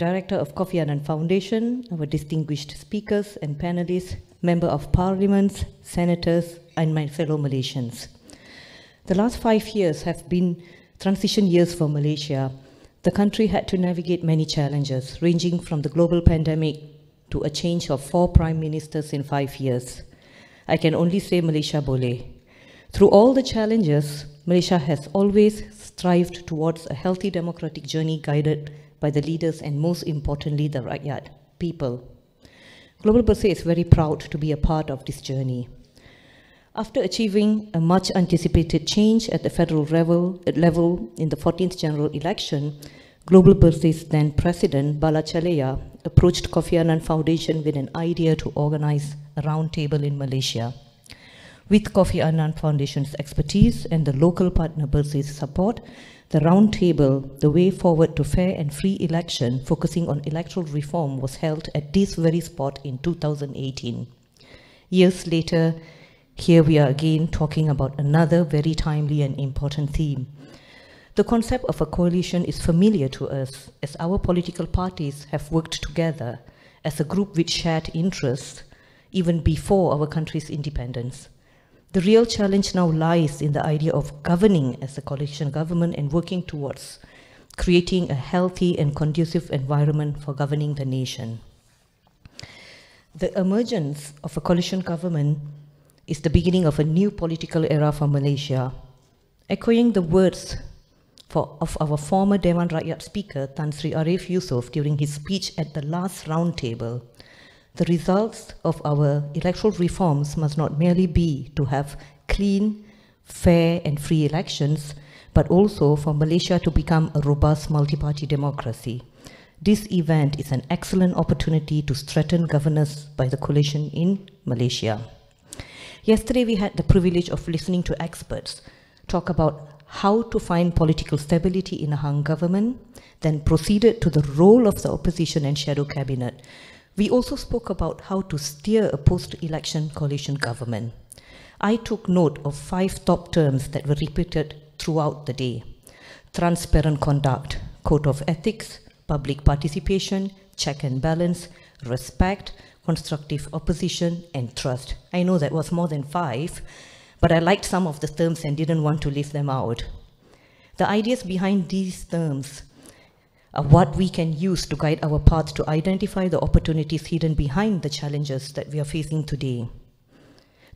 Director of Kofi Annan Foundation, our distinguished speakers and panelists, Member of Parliaments, Senators, and my fellow Malaysians. The last 5 years have been transition years for Malaysia. The country had to navigate many challenges, ranging from the global pandemic to a change of 4 prime ministers in 5 years. I can only say Malaysia boleh. Through all the challenges, Malaysia has always strived towards a healthy democratic journey guided by the leaders and most importantly, the Rakyat, people. Global Bersih is very proud to be a part of this journey. After achieving a much anticipated change at the federal level in the 14th general election, Global Bersih's then President Bala Chalaya approached Kofi Annan Foundation with an idea to organize a roundtable in Malaysia. With Kofi Annan Foundation's expertise and the local partner Bersih's support, the roundtable, the way forward to fair and free election, focusing on electoral reform, was held at this very spot in 2018. Years later, here we are again talking about another very timely and important theme. The concept of a coalition is familiar to us, as our political parties have worked together as a group with shared interests even before our country's independence. The real challenge now lies in the idea of governing as a coalition government and working towards creating a healthy and conducive environment for governing the nation. The emergence of a coalition government is the beginning of a new political era for Malaysia. Echoing the words of our former Dewan Rakyat speaker, Tan Sri Arif Yusof, during his speech at the last roundtable, the results of our electoral reforms must not merely be to have clean, fair and free elections, but also for Malaysia to become a robust multi-party democracy. This event is an excellent opportunity to strengthen governance by the coalition in Malaysia. Yesterday, we had the privilege of listening to experts talk about how to find political stability in a hung government, then proceeded to the role of the opposition and shadow cabinet. We also spoke about how to steer a post-election coalition government. I took note of 5 top terms that were repeated throughout the day: transparent conduct, code of ethics, public participation, check and balance, respect, constructive opposition, and trust. I know that was more than 5, but I liked some of the terms and didn't want to leave them out. The ideas behind these terms are what we can use to guide our path to identify the opportunities hidden behind the challenges that we are facing today.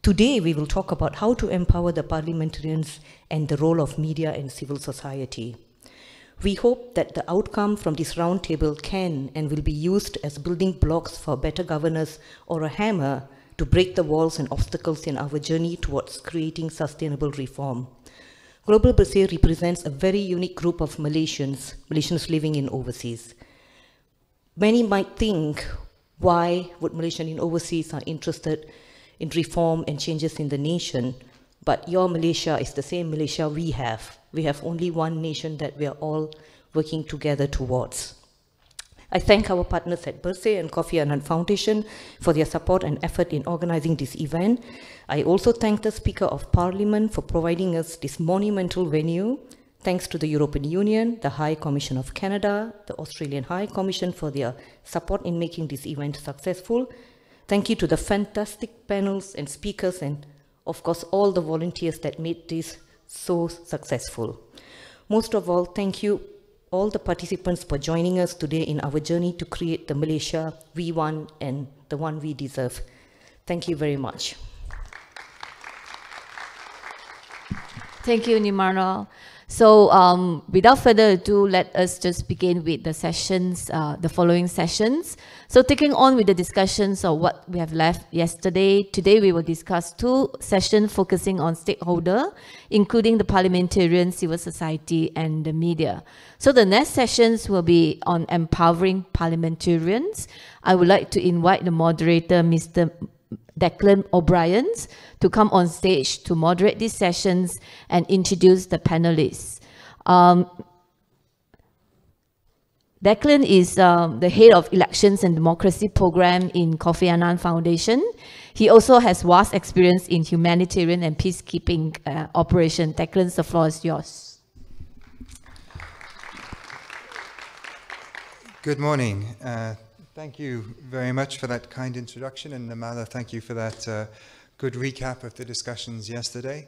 Today, we will talk about how to empower the parliamentarians and the role of media and civil society. We hope that the outcome from this roundtable can and will be used as building blocks for better governance or a hammer to break the walls and obstacles in our journey towards creating sustainable reform. Global Bersih represents a very unique group of Malaysians living in overseas. Many might think, why would Malaysians in overseas are interested in reform and changes in the nation? But your Malaysia is the same Malaysia we have. We have only one nation that we are all working together towards. I thank our partners at Bersih and Kofi Annan Foundation for their support and effort in organizing this event. I also thank the Speaker of Parliament for providing us this monumental venue. Thanks to the European Union, the High Commission of Canada, the Australian High Commission for their support in making this event successful. Thank you to the fantastic panels and speakers and of course all the volunteers that made this so successful. Most of all, thank you all the participants for joining us today in our journey to create the Malaysia we want and the one we deserve. Thank you very much. Thank you, Nimarno. So without further ado, let us just begin with the sessions, the following sessions. So taking on with the discussions of what we have left yesterday, today we will discuss 2 sessions focusing on stakeholder, including the parliamentarian, civil society, and the media. So the next sessions will be on empowering parliamentarians. I would like to invite the moderator, Mr. Declan O'Brien, to come on stage to moderate these sessions and introduce the panelists. Declan is the head of Elections and Democracy Program in Kofi Annan Foundation. He also has vast experience in humanitarian and peacekeeping operation. Declan, the floor is yours. Good morning. Thank you very much for that kind introduction, and Namala, thank you for that good recap of the discussions yesterday.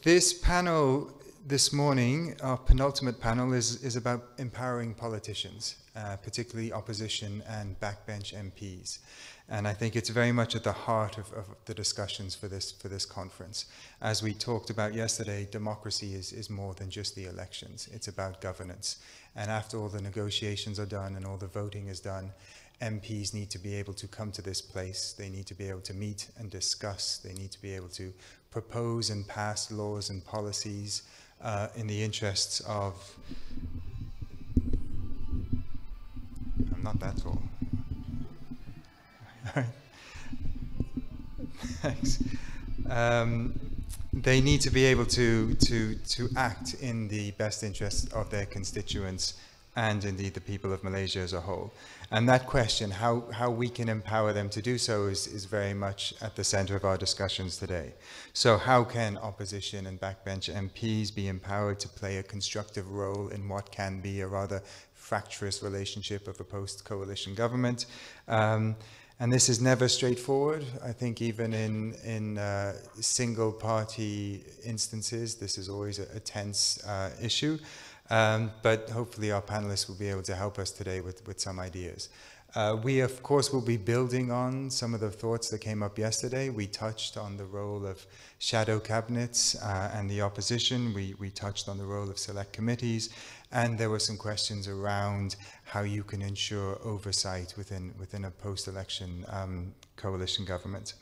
This panel this morning, our penultimate panel, is about empowering politicians, particularly opposition and backbench MPs. And I think it's very much at the heart of the discussions for this conference. As we talked about yesterday, democracy is more than just the elections. It's about governance. And after all the negotiations are done and all the voting is done, MPs need to be able to come to this place. They need to be able to meet and discuss. They need to be able to propose and pass laws and policies in the interests of... I'm not that tall. Thanks. They need to be able to act in the best interests of their constituents and indeed the people of Malaysia as a whole. And that question, how we can empower them to do so, is very much at the center of our discussions today. So how can opposition and backbench MPs be empowered to play a constructive role in what can be a rather fractious relationship of a post-coalition government? And this is never straightforward. I think even in single-party instances, this is always a tense issue. But hopefully our panelists will be able to help us today with some ideas. We, of course, will be building on some of the thoughts that came up yesterday. We touched on the role of shadow cabinets and the opposition. We touched on the role of select committees. And there were some questions around how you can ensure oversight within a post-election coalition government.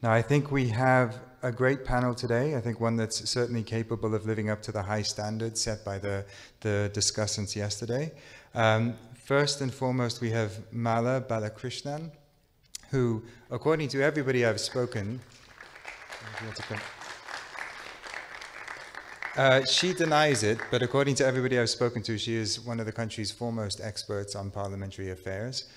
Now, I think we have a great panel today. I think one that's certainly capable of living up to the high standards set by the discussants yesterday. First and foremost, we have Mala Balakrishnan, who, according to everybody I've spoken, she denies it, but according to everybody I've spoken to, she is one of the country's foremost experts on parliamentary affairs.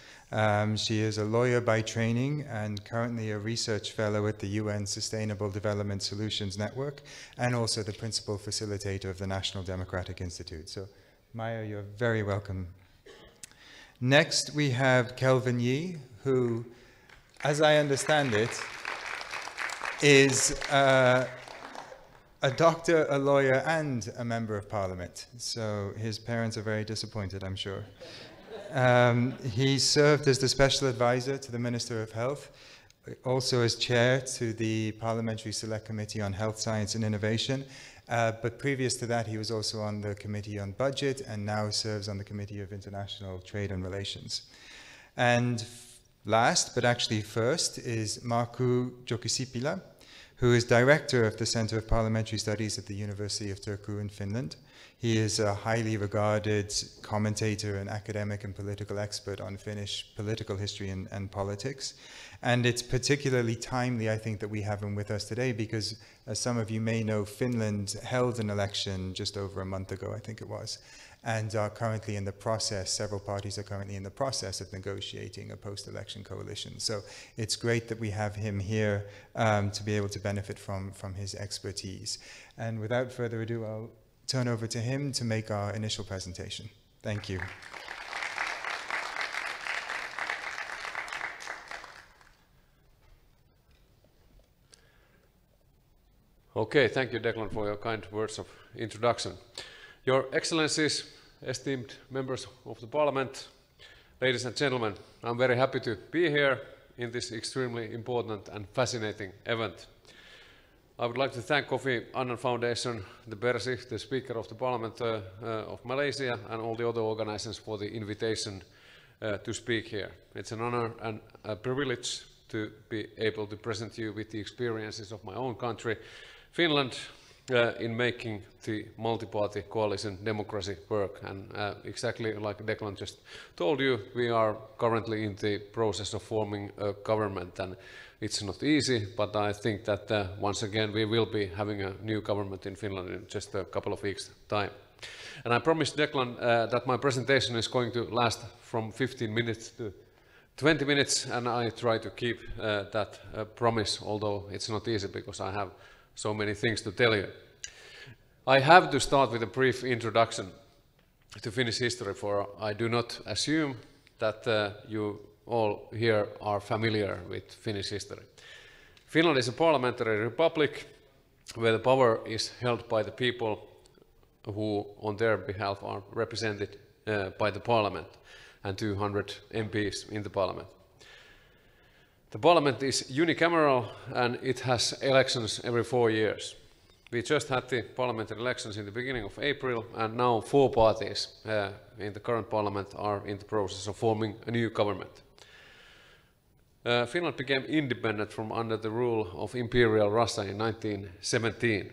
She is a lawyer by training and currently a research fellow at the UN Sustainable Development Solutions Network, and also the principal facilitator of the National Democratic Institute. So, Maya, you're very welcome. Next, we have Kelvin Yee, who, as I understand it, is a doctor, a lawyer, and a member of parliament. So his parents are very disappointed, I'm sure. He served as the special advisor to the Minister of Health, also as chair to the Parliamentary Select Committee on Health, Science and Innovation. But previous to that, he was also on the Committee on Budget and now serves on the Committee of International Trade and Relations. And last, but actually first, is Markku Jokisipilä, who is director of the Center of Parliamentary Studies at the University of Turku in Finland. He is a highly regarded commentator and academic and political expert on Finnish political history and politics. And it's particularly timely, I think, that we have him with us today because, as some of you may know, Finland held an election just over a month ago, I think it was, and are currently in the process, several parties are currently in the process of negotiating a post-election coalition. So it's great that we have him here to be able to benefit from his expertise. And without further ado, I'll turn over to him to make our initial presentation. Thank you. Okay, thank you, Declan, for your kind words of introduction. Your Excellencies, esteemed members of the Parliament, ladies and gentlemen, I'm very happy to be here in this extremely important and fascinating event. I would like to thank Kofi Annan Foundation, the Persi, the Speaker of the Parliament of Malaysia, and all the other organizations for the invitation to speak here. It's an honor and a privilege to be able to present you with the experiences of my own country, Finland, in making the multi-party coalition democracy work. And exactly like Declan just told you, we are currently in the process of forming a government, and it's not easy, but I think that once again we will be having a new government in Finland in just a couple of weeks' time. And I promised Declan that my presentation is going to last from 15 minutes to 20 minutes, and I try to keep that promise, although it's not easy because I have so many things to tell you. I have to start with a brief introduction. to Finnish history, for I do not assume that you all here are familiar with Finnish history. Finland is a parliamentary republic where the power is held by the people who on their behalf are represented by the parliament and 200 MPs in the parliament. The parliament is unicameral and it has elections every 4 years. We just had the parliamentary elections in the beginning of April, and now 4 parties in the current parliament are in the process of forming a new government. Finland became independent from under the rule of Imperial Russia in 1917.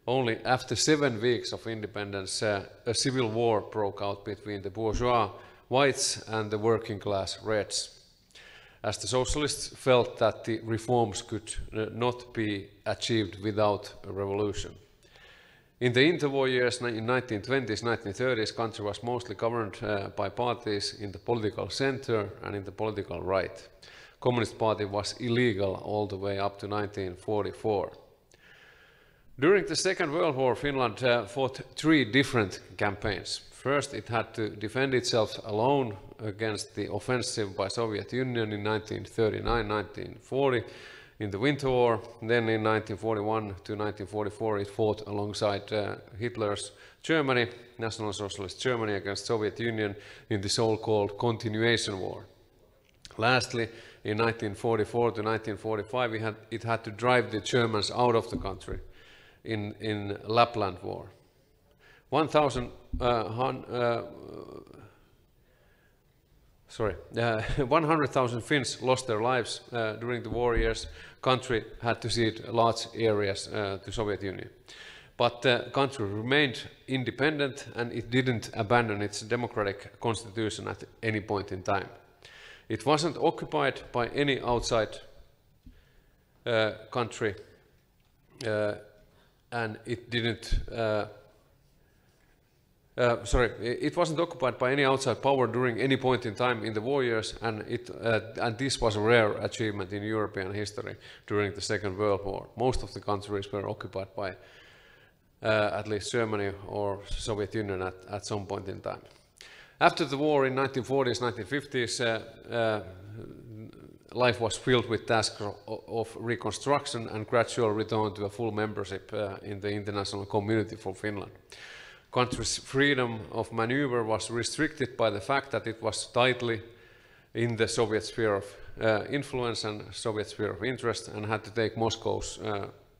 Only after 7 weeks of independence, a civil war broke out between the bourgeois whites and the working class reds, as the socialists felt that the reforms could not be achieved without a revolution. In the interwar years, in 1920s, 1930s, country was mostly governed by parties in the political center and in the political right. Communist Party was illegal all the way up to 1944. During the Second World War, Finland fought 3 different campaigns. First, it had to defend itself alone against the offensive by Soviet Union in 1939-1940 in the Winter War. Then in 1941 to 1944, it fought alongside Hitler's Germany, National Socialist Germany, against Soviet Union in the so-called Continuation War. Lastly, in 1944 to 1945, it had to drive the Germans out of the country in Lapland War. 100,000 Finns lost their lives during the war years. Country had to cede large areas to Soviet Union. But the country remained independent and it didn't abandon its democratic constitution at any point in time. It wasn't occupied by any outside country and it didn't it wasn't occupied by any outside power during any point in time in the war years, and this was a rare achievement in European history during the Second World War. Most of the countries were occupied by at least Germany or Soviet Union at some point in time. After the war in 1940s, 1950s, life was filled with tasks of reconstruction and gradual return to a full membership in the international community for Finland. Country's freedom of maneuver was restricted by the fact that it was tightly in the Soviet sphere of influence and Soviet sphere of interest, and had to take Moscow's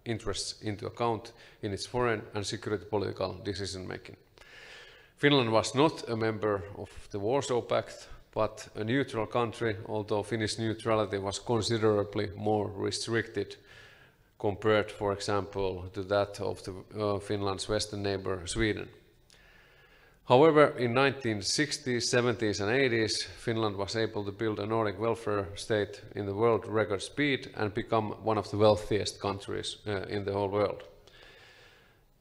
interests into account in its foreign and security political decision making. Finland was not a member of the Warsaw Pact, but a neutral country, although Finnish neutrality was considerably more restricted compared, for example, to that of Finland's western neighbor, Sweden. However, in 1960s, 70s and 80s, Finland was able to build a Nordic welfare state in the world record speed and become one of the wealthiest countries in the whole world.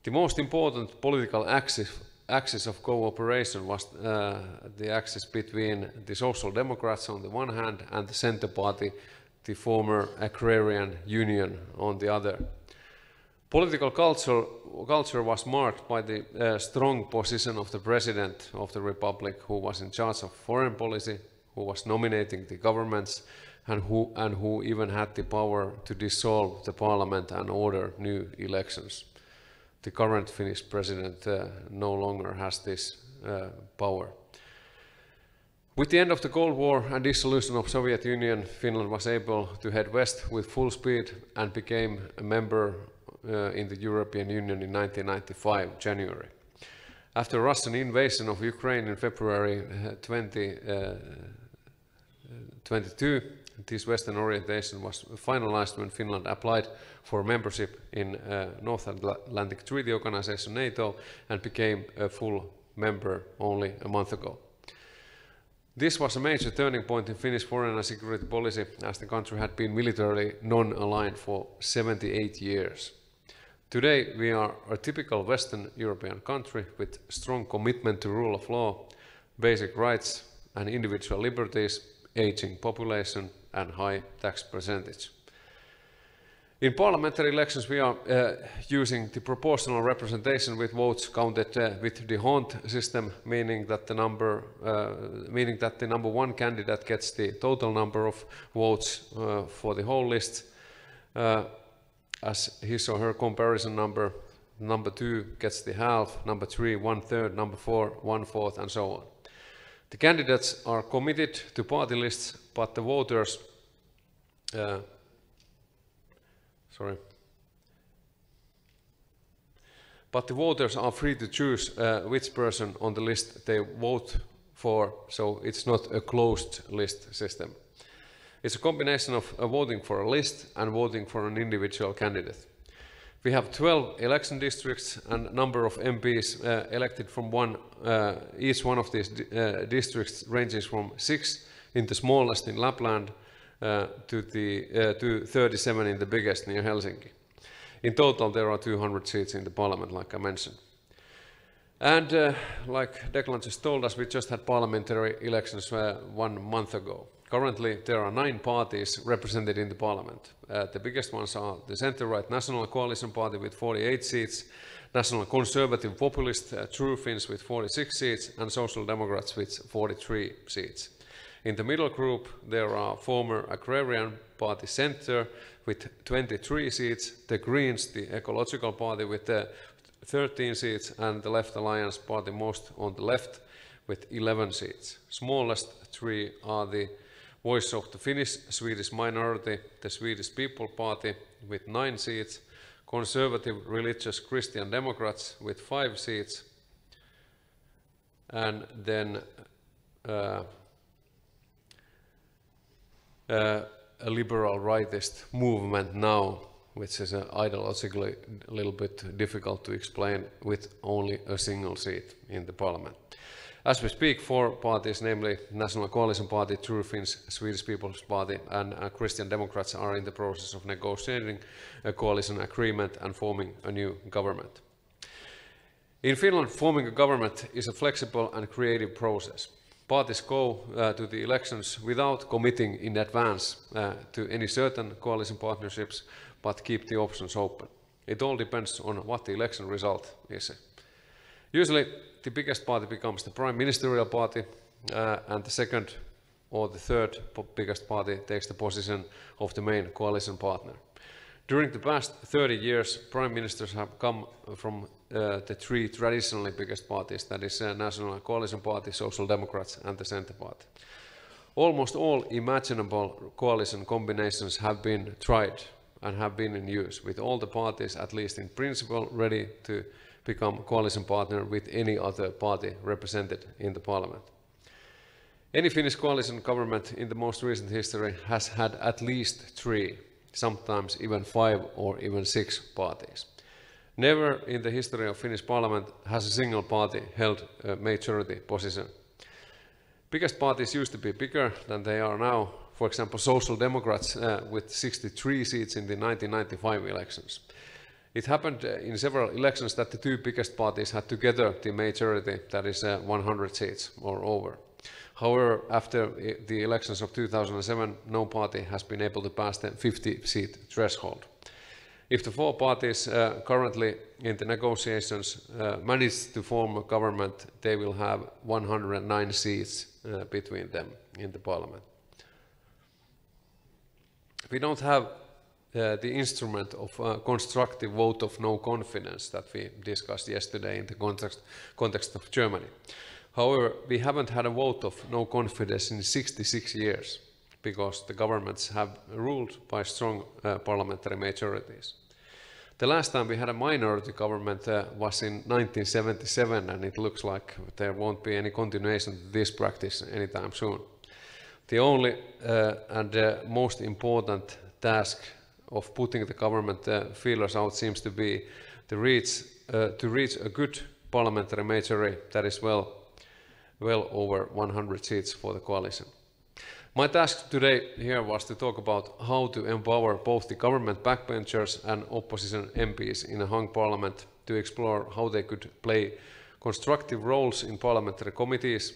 The most important political axis of cooperation was the axis between the Social Democrats on the one hand and the Centre Party, the former Agrarian Union, on the other. Political culture was marked by the strong position of the President of the Republic, who was in charge of foreign policy, who was nominating the governments, and who even had the power to dissolve the parliament and order new elections. The current Finnish president no longer has this power. With the end of the Cold War and dissolution of Soviet Union, Finland was able to head west with full speed and became a member in the European Union in 1995, January. After Russian invasion of Ukraine in February 2022, this Western orientation was finalized when Finland applied for membership in North Atlantic Treaty Organization, NATO, and became a full member only a month ago. This was a major turning point in Finnish foreign and security policy, as the country had been militarily non-aligned for 78 years. Today we are a typical Western European country with strong commitment to rule of law, basic rights and individual liberties, aging population and high tax percentage. In parliamentary elections, we are using the proportional representation with votes counted with the Hont system, meaning that the number one candidate gets the total number of votes for the whole list as his or her comparison number. Number 2 gets the half, number 3 1/3, number 4 1/4, and so on. The candidates are committed to party lists, but the voters But the voters are free to choose which person on the list they vote for, so it's not a closed list system. It's a combination of voting for a list and voting for an individual candidate. We have 12 election districts, and number of MPs elected from each one of these districts ranges from 6 in the smallest in Lapland to 37 in the biggest near Helsinki. In total, there are 200 seats in the parliament, like I mentioned. And like Declan just told us, we just had parliamentary elections 1 month ago. Currently, there are 9 parties represented in the parliament. The biggest ones are the centre-right National Coalition Party with 48 seats, National Conservative Populist True Finns with 46 seats, and Social Democrats with 43 seats. In the middle group, there are former Agrarian Party Centre with 23 seats, the Greens, the Ecological Party with 13 seats, and the Left Alliance Party most on the left with 11 seats. Smallest 3 are the Voice of the Finnish Swedish Minority, the Swedish People Party with 9 seats, Conservative Religious Christian Democrats with 5 seats, and then a liberal rightist movement now, which is ideologically a little bit difficult to explain, with only a single seat in the parliament. As we speak, 4 parties, namely National Coalition Party, True Finns, Swedish People's Party, and Christian Democrats, are in the process of negotiating a coalition agreement and forming a new government. In Finland, forming a government is a flexible and creative process. Parties go to the elections without committing in advance to any certain coalition partnerships, but keep the options open. It all depends on what the election result is. Usually, the biggest party becomes the prime ministerial party, and the second or the third biggest party takes the position of the main coalition partner. During the past 30 years, prime ministers have come from the 3 traditionally biggest parties, that is National Coalition Party, Social Democrats, and the Centre Party. Almost all imaginable coalition combinations have been tried and have been in use, with all the parties, at least in principle, ready to become coalition partner with any other party represented in the parliament. Any Finnish coalition government in the most recent history has had at least 3, sometimes even 5 or even 6 parties. Never in the history of Finnish parliament has a single party held a majority position. Biggest parties used to be bigger than they are now. For example, Social Democrats with 63 seats in the 1995 elections. It happened in several elections that the 2 biggest parties had together the majority, that is 100 seats or over. However, after the elections of 2007, no party has been able to pass the 50-seat threshold. If the 4 parties currently in the negotiations manage to form a government, they will have 109 seats between them in the parliament. We don't have the instrument of constructive vote of no confidence that we discussed yesterday in the context of Germany. However, we haven't had a vote of no confidence in 66 years because the governments have ruled by strong parliamentary majorities. The last time we had a minority government was in 1977, and it looks like there won't be any continuation to this practice anytime soon. The only and most important task of putting the government feelers out seems to be to reach a good parliamentary majority that is well over 100 seats for the coalition. My task today here was to talk about how to empower both the government backbenchers and opposition MPs in a hung parliament, to explore how they could play constructive roles in parliamentary committees,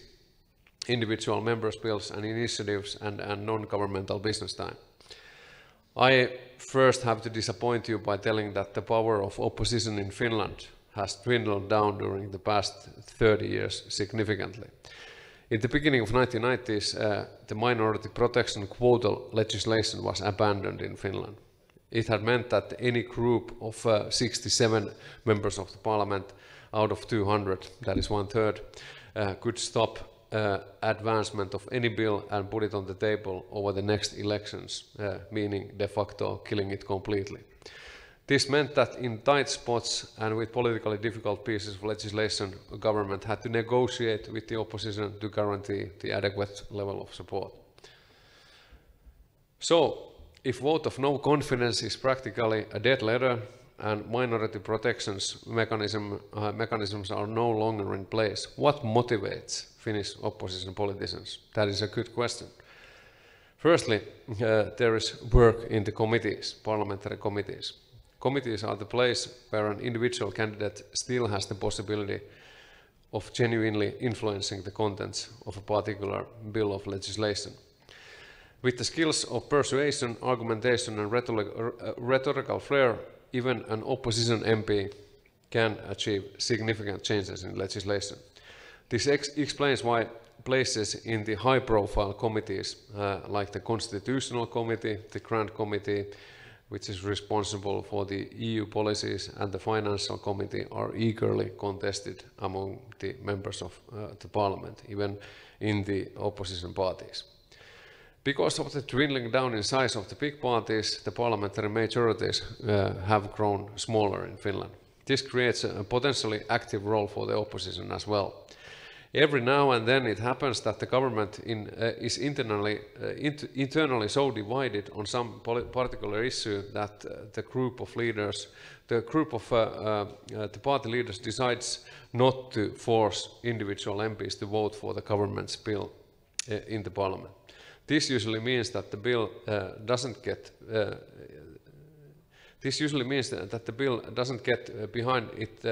individual members' bills and initiatives, and non-governmental business time. I first have to disappoint you by telling that the power of opposition in Finland has dwindled down during the past 30 years significantly. In the beginning of 1990s, the minority protection quota legislation was abandoned in Finland. It had meant that any group of 67 members of the parliament out of 200, that is 1/3, could stop advancement of any bill and put it on the table over the next elections, meaning de facto killing it completely. This meant that in tight spots and with politically difficult pieces of legislation, the government had to negotiate with the opposition to guarantee the adequate level of support. So, if vote of no confidence is practically a dead letter and minority protections mechanisms are no longer in place, what motivates Finnish opposition politicians? That is a good question. Firstly, there is work in the committees, parliamentary committees. Committees are the place where an individual candidate still has the possibility of genuinely influencing the contents of a particular bill of legislation. With the skills of persuasion, argumentation and rhetorical flair, even an opposition MP can achieve significant changes in legislation. This explains why places in the high-profile committees, like the Constitutional Committee, the Grand Committee, which is responsible for the EU policies, and the Financial Committee, are eagerly contested among the members of the Parliament, even in the opposition parties. Because of the dwindling down in size of the big parties, the parliamentary majorities have grown smaller in Finland. This creates a potentially active role for the opposition as well. Every now and then it happens that the government is internally so divided on some particular issue that the party leaders decides not to force individual MPs to vote for the government's bill in the parliament. This usually means that the bill doesn't get behind it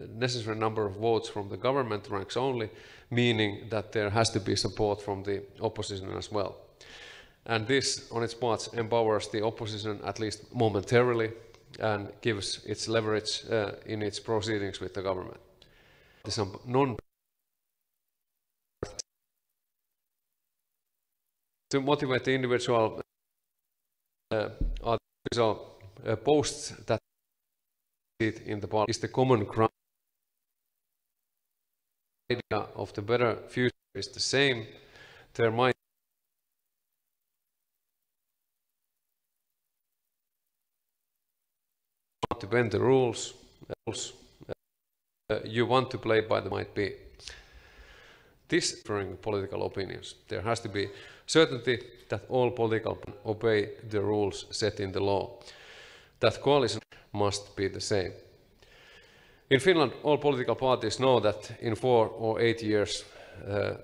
necessary number of votes from the government ranks only, meaning that there has to be support from the opposition as well. And this, on its parts, empowers the opposition at least momentarily and gives its leverage in its proceedings with the government. Some to motivate the individual posts that in the parliament is the common ground. The idea of the better future is the same. There might want to bend the rules. You want to play by the might be. This differing political opinions. There has to be certainty that all political obey the rules set in the law. That coalition must be the same. In Finland, all political parties know that in 4 or 8 years,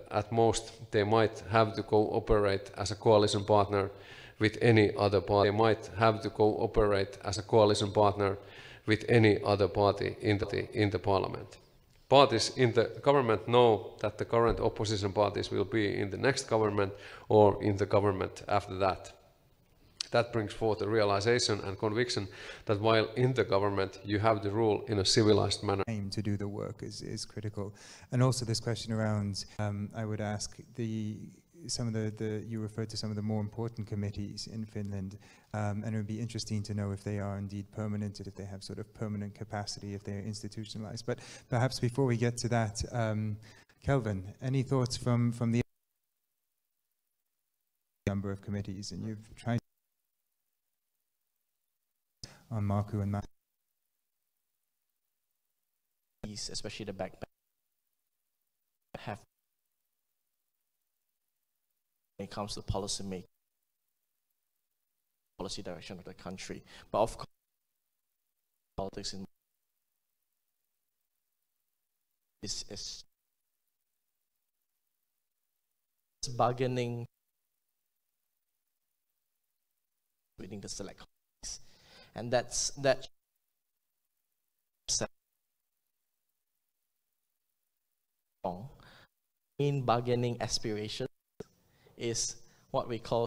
at most, they might have to cooperate as a coalition partner with any other party. They might have to cooperate as a coalition partner with any other party in the parliament. Parties in the government know that the current opposition parties will be in the next government or in the government after that. That brings forth a realization and conviction that while in the government you have to rule in a civilized manner. Aim to do the work is critical. And also this question around, I would ask, you referred to some of the more important committees in Finland, and it would be interesting to know if they are indeed permanent, if they have sort of permanent capacity, if they are institutionalized. But perhaps before we get to that, Kelvin, any thoughts from the number of committees, and you've tried on Marku and Matt? Especially the back have when it comes to policy making, policy direction of the country. But of course, politics in is bargaining within the select committees. And that in bargaining aspirations is what we call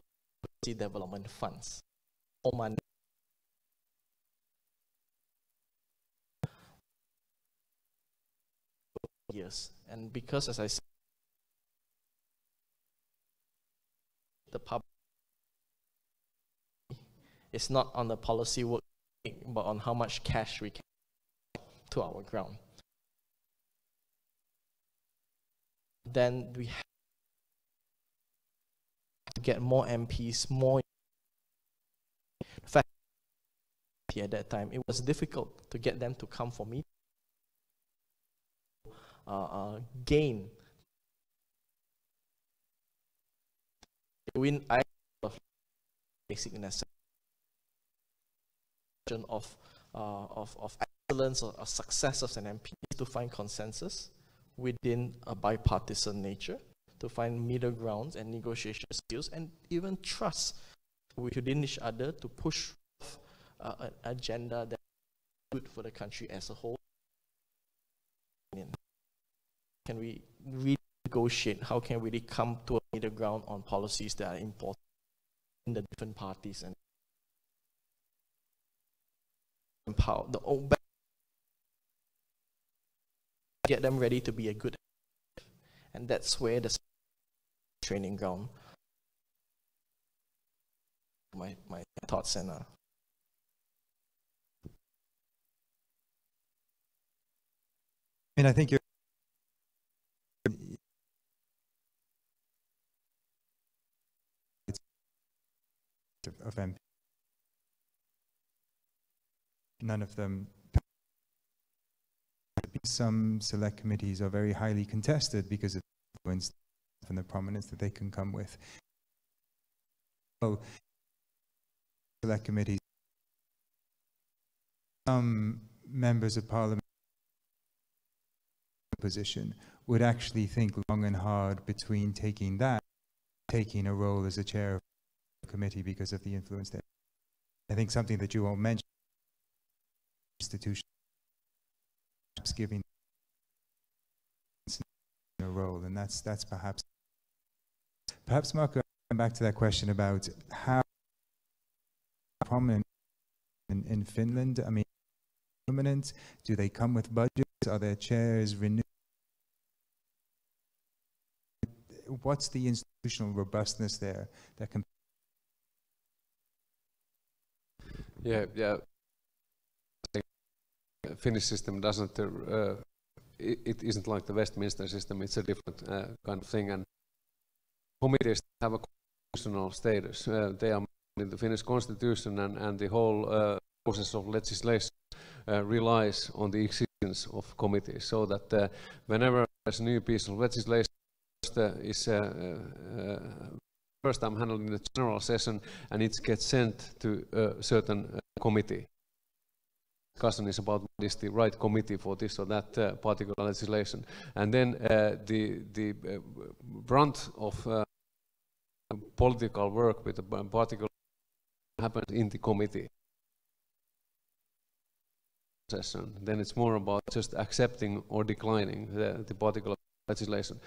development funds. money. Years. And because, as I said, the public is not on the policy work, but on how much cash we can to our ground. Then we have to get more MPs, more. In fact, at that time, it was difficult to get them to come for me. Gain. Win basic necessity of excellence or success of an MP is to find consensus within a bipartisan nature, to find middle grounds and negotiation skills, and even trust within each other to push an agenda that is good for the country as a whole. Can we renegotiate? How can we really come to a middle ground on policies that are important in the different parties and empower the get them ready to be a good, and that's where the training ground. My thoughts and I think you're of MP. None of them. Some select committees are very highly contested because of the influence and the prominence that they can come with. So, select committees, some members of Parliament position would actually think long and hard between taking a role as a chair of the committee because of the influence there. I think something that you all mentioned, institution giving a role, and that's perhaps Marco, come back to that question about how prominent in Finland. I mean, permanent? Do they come with budgets? Are their chairs renewed? What's the institutional robustness there that can? Yeah. Finnish system doesn't. It isn't like the Westminster system. It's a different kind of thing, and committees have a constitutional status. They are in the Finnish constitution, and the whole process of legislation relies on the existence of committees. So that whenever there's a new piece of legislation is first time handled in the general session, and it gets sent to a certain committee. Discussion is about what is the right committee for this or that particular legislation, and then the brunt of political work with a particular happens in the committee session. Then it's more about just accepting or declining the particular legislation.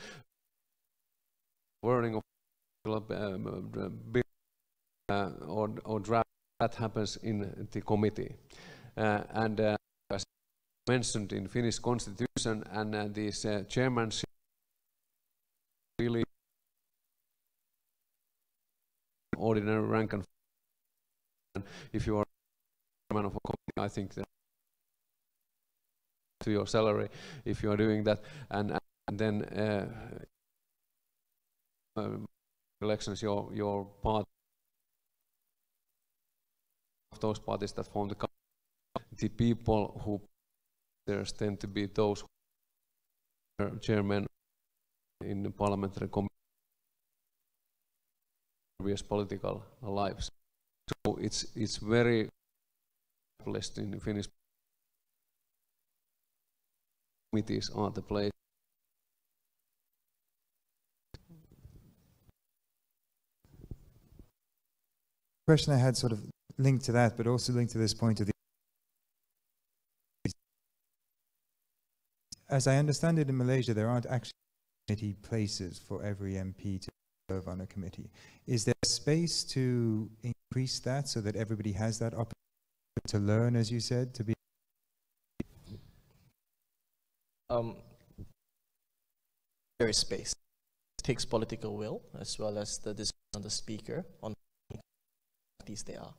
Wording of bill or draft that happens in the committee. And as mentioned in Finnish constitution, and this chairmanship really ordinary rank, and if you are chairman of a committee, I think that to your salary if you are doing that, and then elections, your part of those parties that form the people who there tend to be those who are chairmen in the parliamentary committee, various political lives. So it's very blessed in the Finnish committees are the place. Question I had sort of linked to that, but also linked to this point of the. As I understand it, in Malaysia, there aren't actually committee places for every MP to serve on a committee. Is there space to increase that so that everybody has that opportunity to learn, as you said, to be? There is space. It takes political will as well as the decision on the speaker on these they are.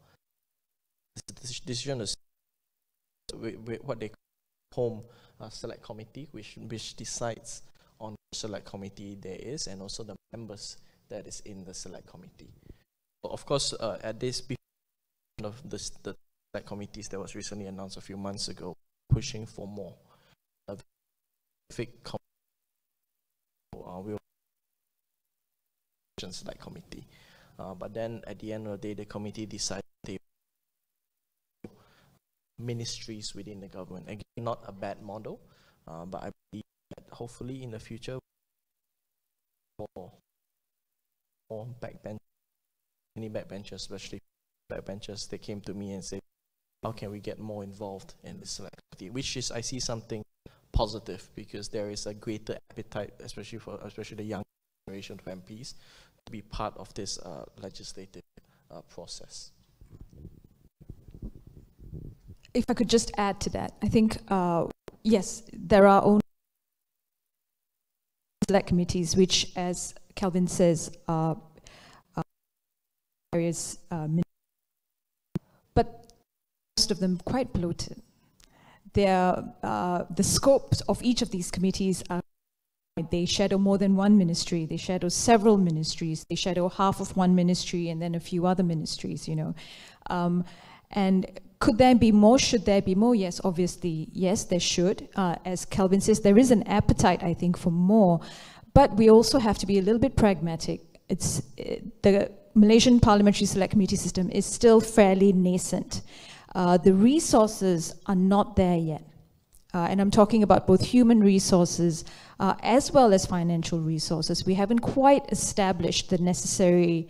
The decision is what they call home select committee, which decides on which select committee there is and also the members that is in the select committee. So of course, at this of the select committees that was recently announced a few months ago, pushing for more. We'll select committee, but then at the end of the day, the committee decided they ministries within the government. Again, not a bad model, but I believe that hopefully in the future, more backbenchers, many backbenchers, especially backbenchers, they came to me and said, how can we get more involved in the select committee? Which is, I see something positive, because there is a greater appetite, especially the young generation of MPs, to be part of this legislative process. If I could just add to that, I think, yes, there are only select committees, which, as Kelvin says, are various, but most of them quite bloated. The scopes of each of these committees are, they shadow more than one ministry, they shadow several ministries, they shadow half of one ministry and then a few other ministries, you know. And could there be more? Should there be more? Yes, obviously, yes, there should. As Kelvin says, there is an appetite, I think, for more, but we also have to be a little bit pragmatic. The Malaysian Parliamentary Select Committee system is still fairly nascent. The resources are not there yet. And I'm talking about both human resources as well as financial resources. We haven't quite established the necessary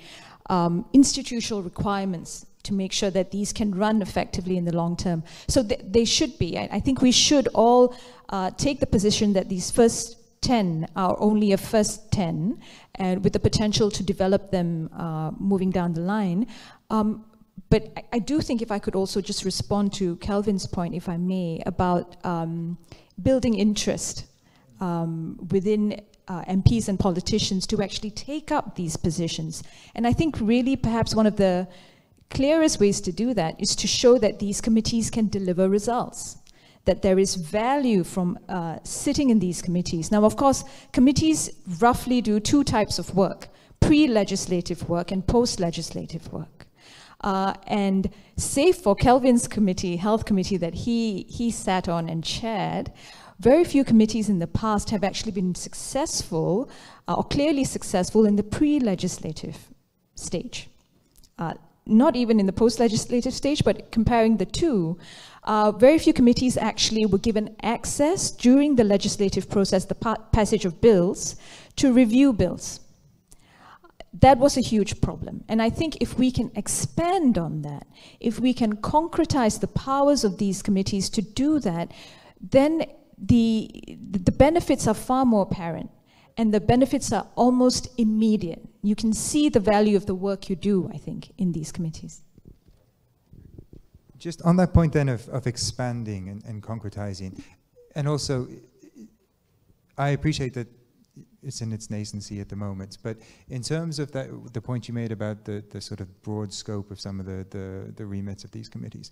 institutional requirements to make sure that these can run effectively in the long term. So they should be. I think we should all take the position that these first 10 are only a first 10, and with the potential to develop them moving down the line. But I do think, if I could also just respond to Kelvin's point, if I may, about building interest within MPs and politicians to actually take up these positions. And I think really perhaps one of the clearest ways to do that is to show that these committees can deliver results, that there is value from sitting in these committees. Now, of course, committees roughly do two types of work: pre-legislative work and post-legislative work. And save for Kelvin's committee, Health Committee, that he sat on and chaired, very few committees in the past have actually been successful or clearly successful in the pre-legislative stage. Not even in the post-legislative stage, but comparing the two, very few committees actually were given access during the legislative process, the passage of bills, to review bills. That was a huge problem. And I think if we can expand on that, if we can concretize the powers of these committees to do that, then the benefits are far more apparent. And the benefits are almost immediate. You can see the value of the work you do, I think, in these committees. Just on that point then of expanding and concretizing, and also, I appreciate that it's in its nascency at the moment, but in terms of that, the point you made about the sort of broad scope of some of the remits of these committees,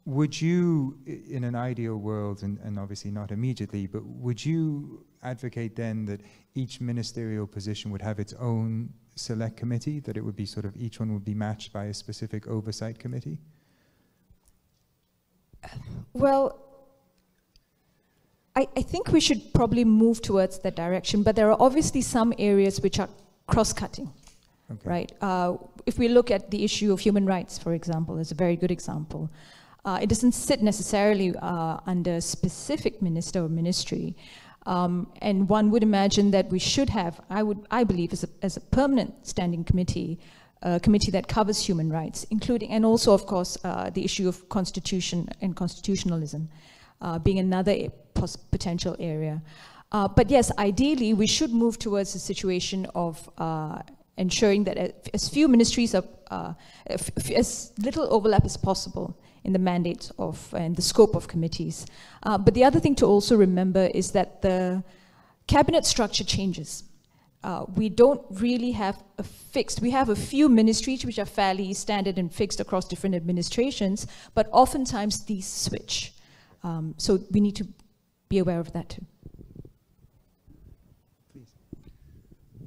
would you, in an ideal world, and obviously not immediately, but would you advocate then that each ministerial position would have its own select committee, that it would be sort of, each one would be matched by a specific oversight committee? Well, I think we should probably move towards that direction, but there are obviously some areas which are cross-cutting, okay, right? If we look at the issue of human rights, for example, is a very good example. It doesn't sit necessarily under a specific minister or ministry, and one would imagine that we should have, I believe, as a permanent standing committee, a committee that covers human rights, including, and also, of course, the issue of constitution and constitutionalism being another potential area. But yes, ideally, we should move towards a situation of ensuring that as few ministries are, as little overlap as possible in the mandate of and the scope of committees. But the other thing to also remember is that the cabinet structure changes. We don't really have a fixed, we have a few ministries which are fairly standard and fixed across different administrations, but oftentimes these switch. So we need to be aware of that too.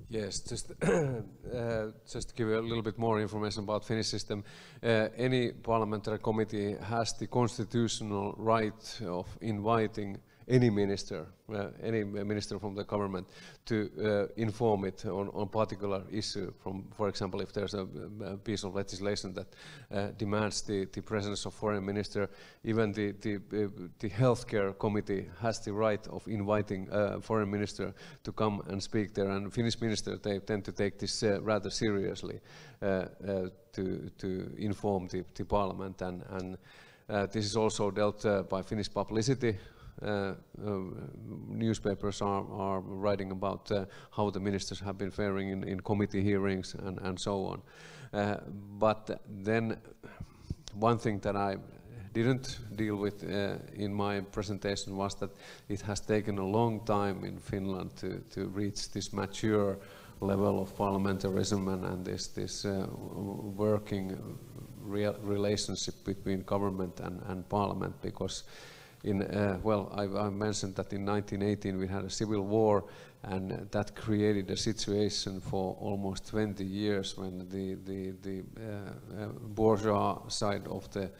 Yes, just to give you a little bit more information about Finnish system, any parliamentary committee has the constitutional right of inviting any minister from the government to inform it on a particular issue. For example, if there's a piece of legislation that demands the presence of foreign minister, even the healthcare committee has the right of inviting a foreign minister to come and speak there. And Finnish ministers, they tend to take this rather seriously to inform the parliament, and this is also dealt by Finnish publicity. Newspapers are writing about how the ministers have been faring in committee hearings and so on. But then one thing that I didn't deal with in my presentation was that it has taken a long time in Finland to reach this mature level of parliamentarism and this working relationship between government and parliament, because I mentioned that in 1918 we had a civil war, and that created a situation for almost 20 years when the bourgeois side of the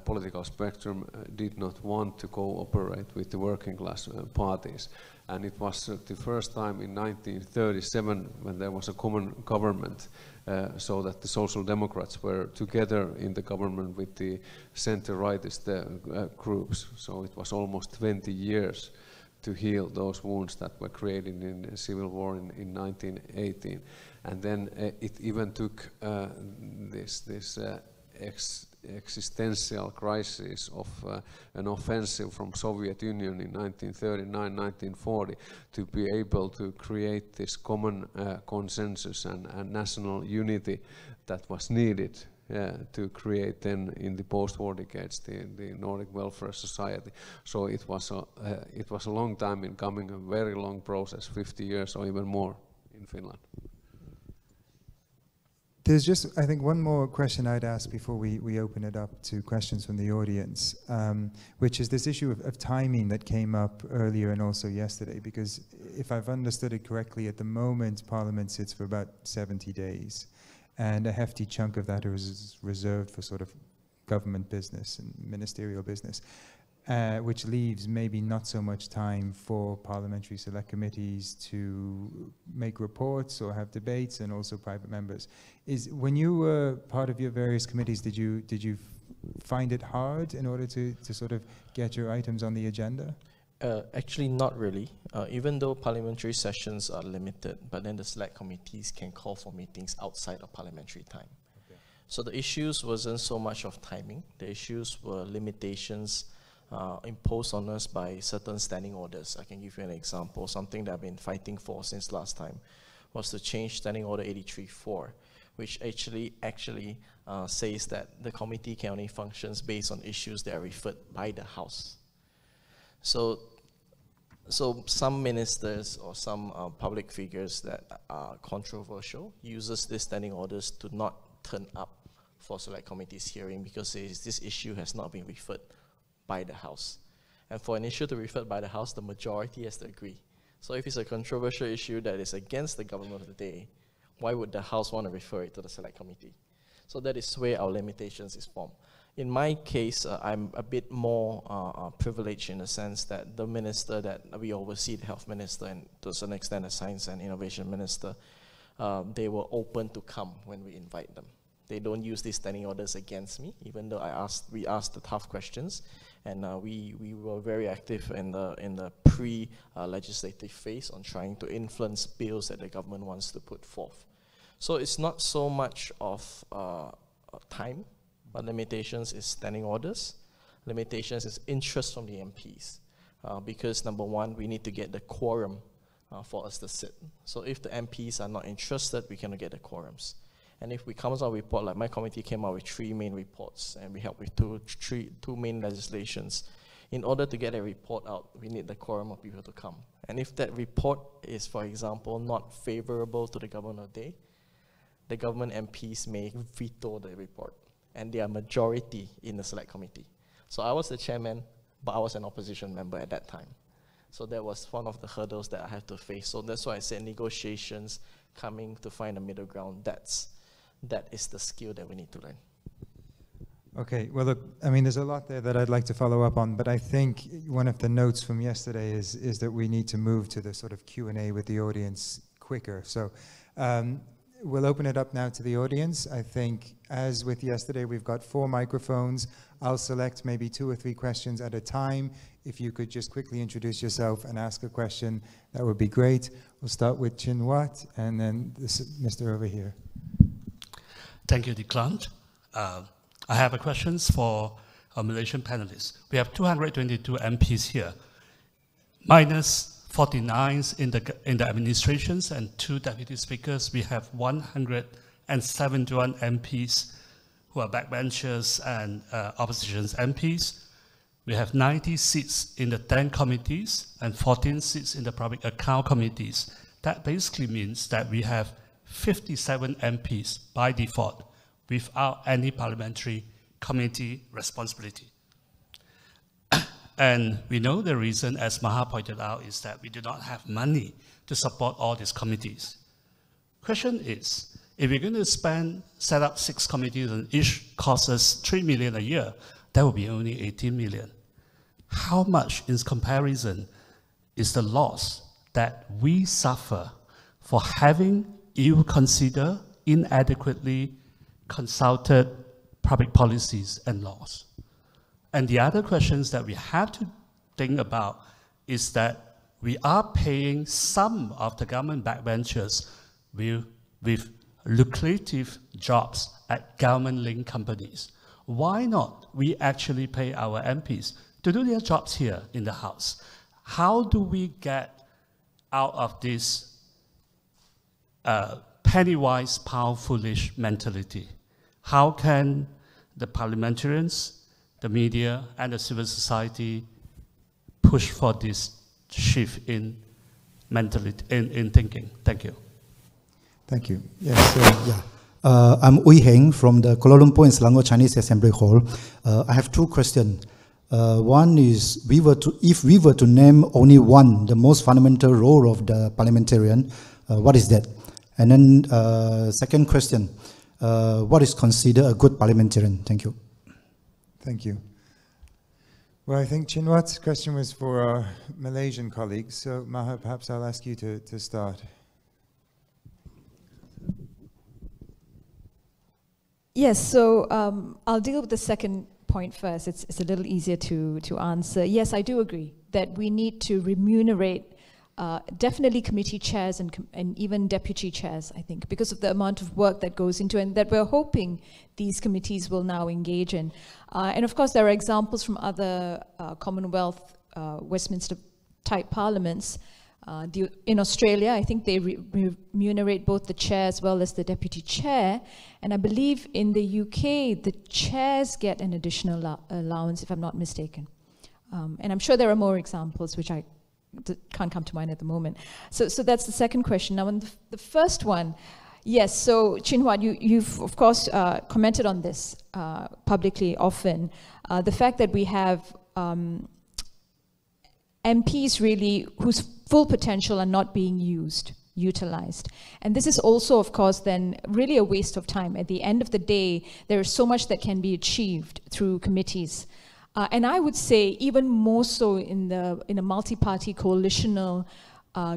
political spectrum did not want to cooperate with the working class parties. And it was the first time in 1937 when there was a common government, so that the Social Democrats were together in the government with the center-rightist groups. So it was almost 20 years to heal those wounds that were created in the Civil War in 1918. And then it even took this existential crisis of an offensive from Soviet Union in 1939-1940 to be able to create this common consensus and national unity that was needed to create then in the post-war decades the Nordic welfare society. So it was a long time in coming, a very long process, 50 years or even more in Finland. There's just, I think, one more question I'd ask before we open it up to questions from the audience, which is this issue of timing that came up earlier and also yesterday, because if I've understood it correctly, at the moment Parliament sits for about 70 days, and a hefty chunk of that is reserved for sort of government business and ministerial business, which leaves maybe not so much time for parliamentary select committees to make reports or have debates, and also private members. When you were part of your various committees, did you find it hard in order to sort of get your items on the agenda? Actually, not really. Even though parliamentary sessions are limited, but then the select committees can call for meetings outside of parliamentary time. Okay. So the issues wasn't so much of timing. The issues were limitations imposed on us by certain standing orders. I can give you an example. Something that I've been fighting for since last time was to change Standing Order 83.4, which actually says that the committee can only functions based on issues that are referred by the House. So some ministers or some public figures that are controversial uses these standing orders to not turn up for select committees hearing because this issue has not been referred by the House. And for an issue to be referred by the House, the majority has to agree. So if it's a controversial issue that is against the government of the day, why would the House want to refer it to the select committee? So that is where our limitations is formed. In my case, I'm a bit more privileged in the sense that the minister that we oversee, the health minister, and to a certain extent the science and innovation minister, they were open to come when we invite them. They don't use these standing orders against me, even though we asked the tough questions, and we were very active in the pre-legislative phase on trying to influence bills that the government wants to put forth. So it's not so much of time, but limitations is standing orders. Limitations is interest from the MPs, because number one, we need to get the quorum for us to sit. So if the MPs are not interested, we cannot get the quorums. And if we come out with a report, like my committee came out with 3 main reports, and we helped with two main legislations. In order to get a report out, we need the quorum of people to come. And if that report is, for example, not favorable to the government of the day, the government MPs may veto the report, and they are majority in the select committee. So I was the chairman, but I was an opposition member at that time. So that was one of the hurdles that I had to face. So that's why I said negotiations, coming to find a middle ground, that is the skill that we need to learn. Okay, well, look, I mean, there's a lot there that I'd like to follow up on, but I think one of the notes from yesterday is that we need to move to the sort of Q&A with the audience quicker. So we'll open it up now to the audience. I think, as with yesterday, we've got 4 microphones. I'll select maybe 2 or 3 questions at a time. If you could just quickly introduce yourself and ask a question, that would be great. We'll start with Chin Wat, and then this Mr. over here. Thank you, Declan. I have a questions for our Malaysian panelists. We have 222 MPs here, minus 49 in the administrations and 2 deputy speakers. We have 171 MPs who are backbenchers and opposition MPs. We have 90 seats in the 10 committees and 14 seats in the public account committees. That basically means that we have 57 MPs by default without any parliamentary committee responsibility. And we know the reason, as Maha pointed out, is that we do not have money to support all these committees. Question is, if we're going to set up 6 committees and each costs us 3 million a year, that will be only 18 million. How much, in comparison, is the loss that we suffer for having ill-considered, inadequately consulted public policies and laws? And the other questions that we have to think about is that we are paying some of the government backbenchers with lucrative jobs at government-linked companies. Why not we actually pay our MPs to do their jobs here in the House? How do we get out of this penny-wise, pound-foolish mentality? How can the parliamentarians, the media, and the civil society push for this shift in mentality, in thinking? Thank you. Thank you. Yes, I'm Ui Heng from the Kuala Lumpur and Selangor Chinese Assembly Hall. I have 2 questions. One is, if we were to name only one, the most fundamental role of the parliamentarian, what is that? And then second question, what is considered a good parliamentarian? Thank you. Thank you. Well, I think Chin Wat's question was for our Malaysian colleagues. So Maha, perhaps I'll ask you to start. Yes, so I'll deal with the second point first. It's a little easier to answer. Yes, I do agree that we need to remunerate definitely committee chairs and even deputy chairs, I think, because of the amount of work that goes into it and that we're hoping these committees will now engage in. And of course, there are examples from other Commonwealth, Westminster type parliaments. In Australia, I think they remunerate both the chair as well as the deputy chair. And I believe in the UK, the chairs get an additional allowance, if I'm not mistaken. And I'm sure there are more examples, which I can't come to mind at the moment. So that's the second question. Now, on the first one, yes, so Chin Hua, you've of course commented on this publicly often. The fact that we have MPs really whose full potential are not being utilized. And this is also, of course, then really a waste of time. At the end of the day, there is so much that can be achieved through committees. And I would say even more so in a multi-party coalitional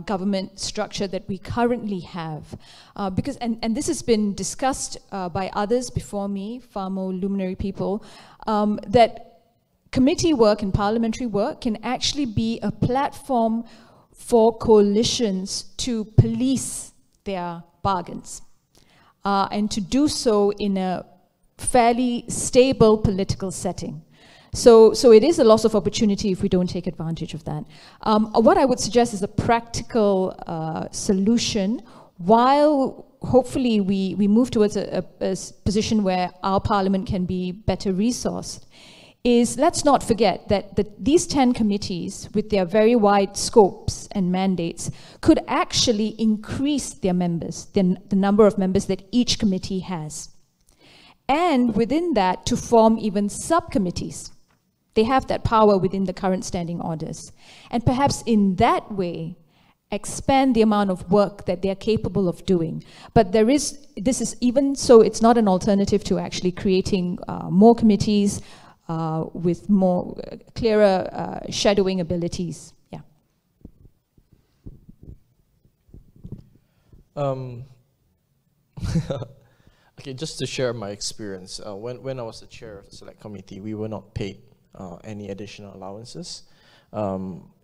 government structure that we currently have. Because, and this has been discussed by others before me, far more luminary people, that committee work and parliamentary work can actually be a platform for coalitions to police their bargains and to do so in a fairly stable political setting. So it is a loss of opportunity if we don't take advantage of that. What I would suggest is a practical solution, while hopefully we move towards a position where our parliament can be better resourced, is let's not forget that these 10 committees, with their very wide scopes and mandates, could actually increase their members, the number of members that each committee has. And within that, to form even subcommittees. They have that power within the current standing orders. And perhaps in that way, expand the amount of work that they're capable of doing. But this is even so, it's not an alternative to actually creating more committees with more clearer shadowing abilities. Yeah. Okay, just to share my experience, when I was the chair of the select committee, we were not paid any additional allowances.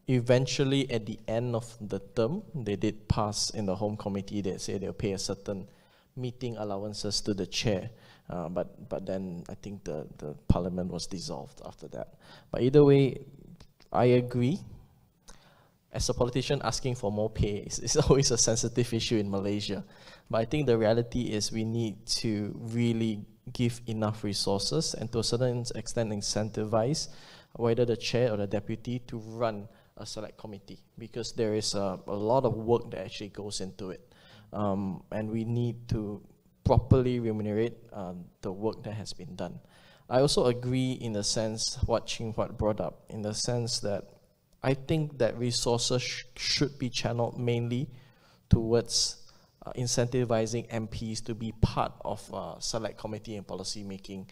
Eventually, at the end of the term, they did pass in the home committee, they say they'll pay a certain meeting allowances to the chair. But then I think the parliament was dissolved after that. But either way, I agree. As a politician, asking for more pay is always a sensitive issue in Malaysia. But I think the reality is we need to really give enough resources and to a certain extent incentivize whether the chair or the deputy to run a select committee, because there is a lot of work that actually goes into it. And we need to properly remunerate the work that has been done. I also agree in the sense what Ching Huat brought up, in the sense that I think that resources should be channeled mainly towards incentivizing MPs to be part of select committee and policy making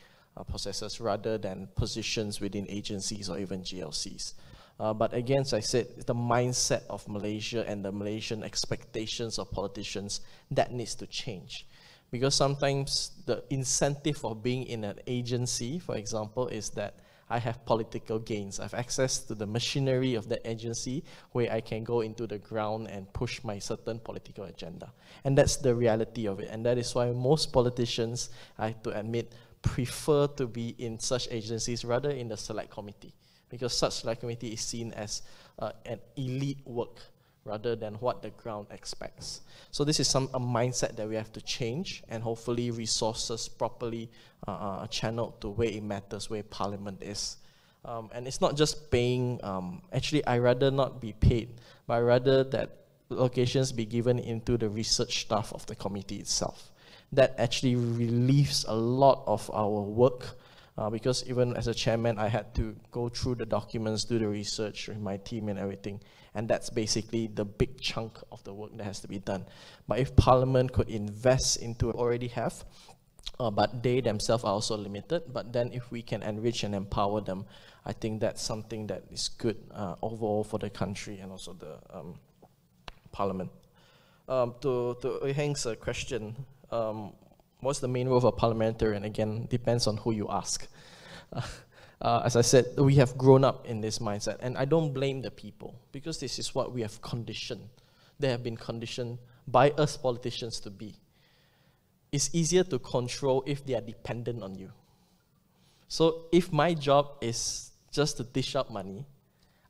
processes rather than positions within agencies or even GLCs. But again, as I said, the mindset of Malaysia and the Malaysian expectations of politicians, that needs to change. Because sometimes the incentive of being in an agency, for example, is that I have political gains. I have access to the machinery of the agency where I can go into the ground and push my certain political agenda. And that's the reality of it. And that is why most politicians, I have to admit, prefer to be in such agencies rather in the select committee. Because such select committee is seen as an elite work rather than what the ground expects. So this is a mindset that we have to change, and hopefully resources properly channeled to where it matters, where Parliament is. And it's not just paying, actually I rather not be paid, but rather that locations be given into the research staff of the committee itself. That actually relieves a lot of our work, because even as a chairman, I had to go through the documents, do the research with my team and everything. And that's basically the big chunk of the work that has to be done. But if Parliament could invest into what we already have, but they themselves are also limited, but then if we can enrich and empower them, I think that's something that is good overall for the country and also the Parliament. To Heng's question, what's the main role of a parliamentarian? Again, depends on who you ask. As I said, we have grown up in this mindset, and I don't blame the people, because this is what we have conditioned. They have been conditioned by us politicians to be. It's easier to control if they are dependent on you. So if my job is just to dish out money,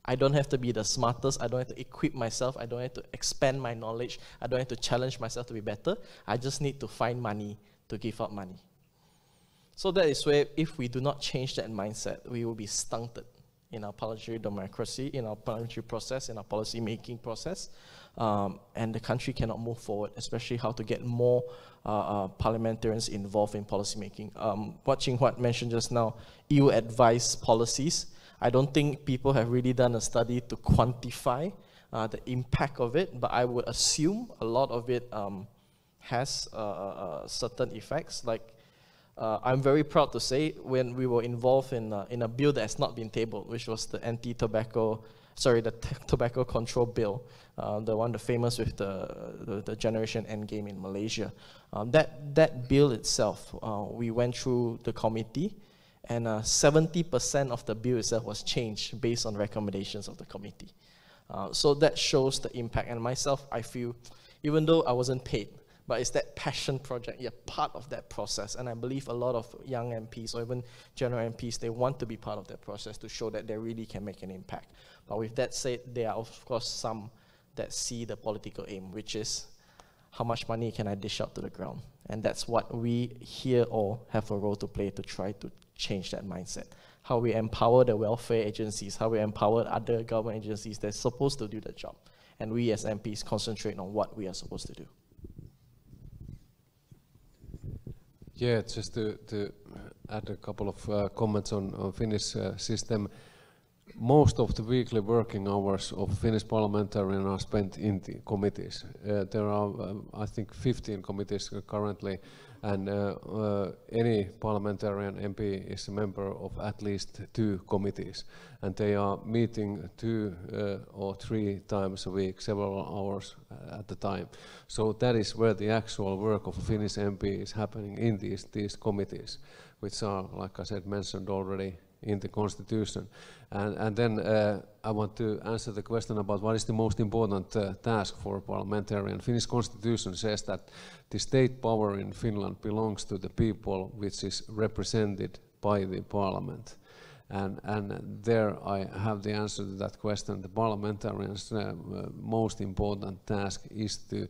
I don't have to be the smartest, I don't have to equip myself, I don't have to expand my knowledge, I don't have to challenge myself to be better, I just need to find money to give out money. So that is where, if we do not change that mindset, we will be stunted in our parliamentary democracy, in our parliamentary process, in our policy making process, and the country cannot move forward, especially how to get more parliamentarians involved in policy making. What Ching Huat mentioned just now, EU advised policies, I don't think people have really done a study to quantify the impact of it, but I would assume a lot of it has certain effects. Like, I'm very proud to say, when we were involved in a bill that has not been tabled, which was the tobacco control bill, the famous with the Generation Endgame in Malaysia. That bill itself, we went through the committee, and 70% of the bill itself was changed based on recommendations of the committee. So that shows the impact. And myself, I feel, even though I wasn't paid, but it's that passion project. You're part of that process. And I believe a lot of young MPs or even general MPs, they want to be part of that process to show that they really can make an impact. But with that said, there are of course some that see the political aim, which is how much money can I dish out to the ground? And that's what we here all have a role to play to try to change that mindset. How we empower the welfare agencies, how we empower other government agencies that's supposed to do the job. And we as MPs concentrate on what we are supposed to do. Yeah, just to add a couple of comments on Finnish system. Most of the weekly working hours of Finnish parliamentarians are spent in the committees. There are, I think, 15 committees currently, and any parliamentarian MP is a member of at least 2 committees, and they are meeting 2 or 3 times a week, several hours at a time. So that is where the actual work of a Finnish MP is happening, in these committees, which are, like I said, mentioned already in the constitution. And then I want to answer the question about what is the most important task for a parliamentarian. Finnish constitution says that the state power in Finland belongs to the people, which is represented by the parliament. And there I have the answer to that question. The parliamentarian's most important task is to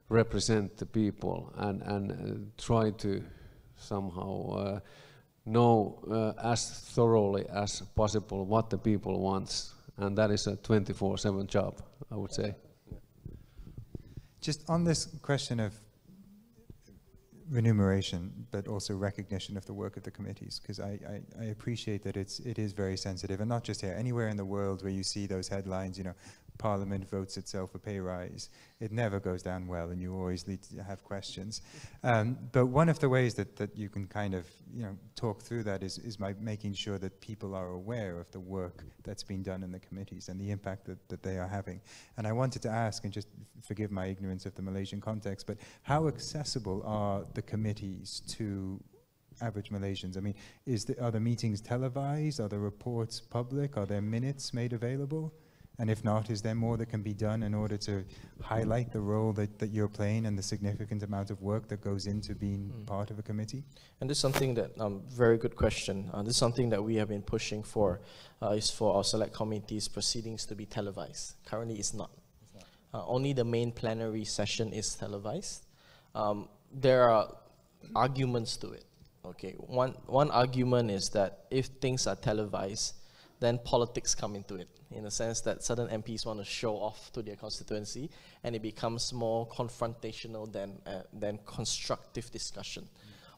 represent the people and try to somehow know as thoroughly as possible what the people wants, and that is a 24/7 job, I would say. Just on this question of remuneration, but also recognition of the work of the committees, because I appreciate that it is very sensitive, and not just here, anywhere in the world where you see those headlines, you know, Parliament votes itself a pay rise, it never goes down well, and you always need to have questions. But one of the ways that you can kind of, you know, talk through that is by making sure that people are aware of the work that's been done in the committees and the impact that they are having. And I wanted to ask, and just forgive my ignorance of the Malaysian context, but how accessible are the committees to average Malaysians? I mean, are the meetings televised? Are the reports public? Are there minutes made available? And if not, is there more that can be done in order to highlight the role that you're playing and the significant amount of work that goes into being part of a committee? And this is something that, very good question. This is something that we have been pushing for, is for our select committees proceedings to be televised. Currently it's not. Only the main plenary session is televised. There are arguments to it. Okay, one argument is that if things are televised, then politics come into it, in the sense that certain MPs want to show off to their constituency, and it becomes more confrontational than constructive discussion.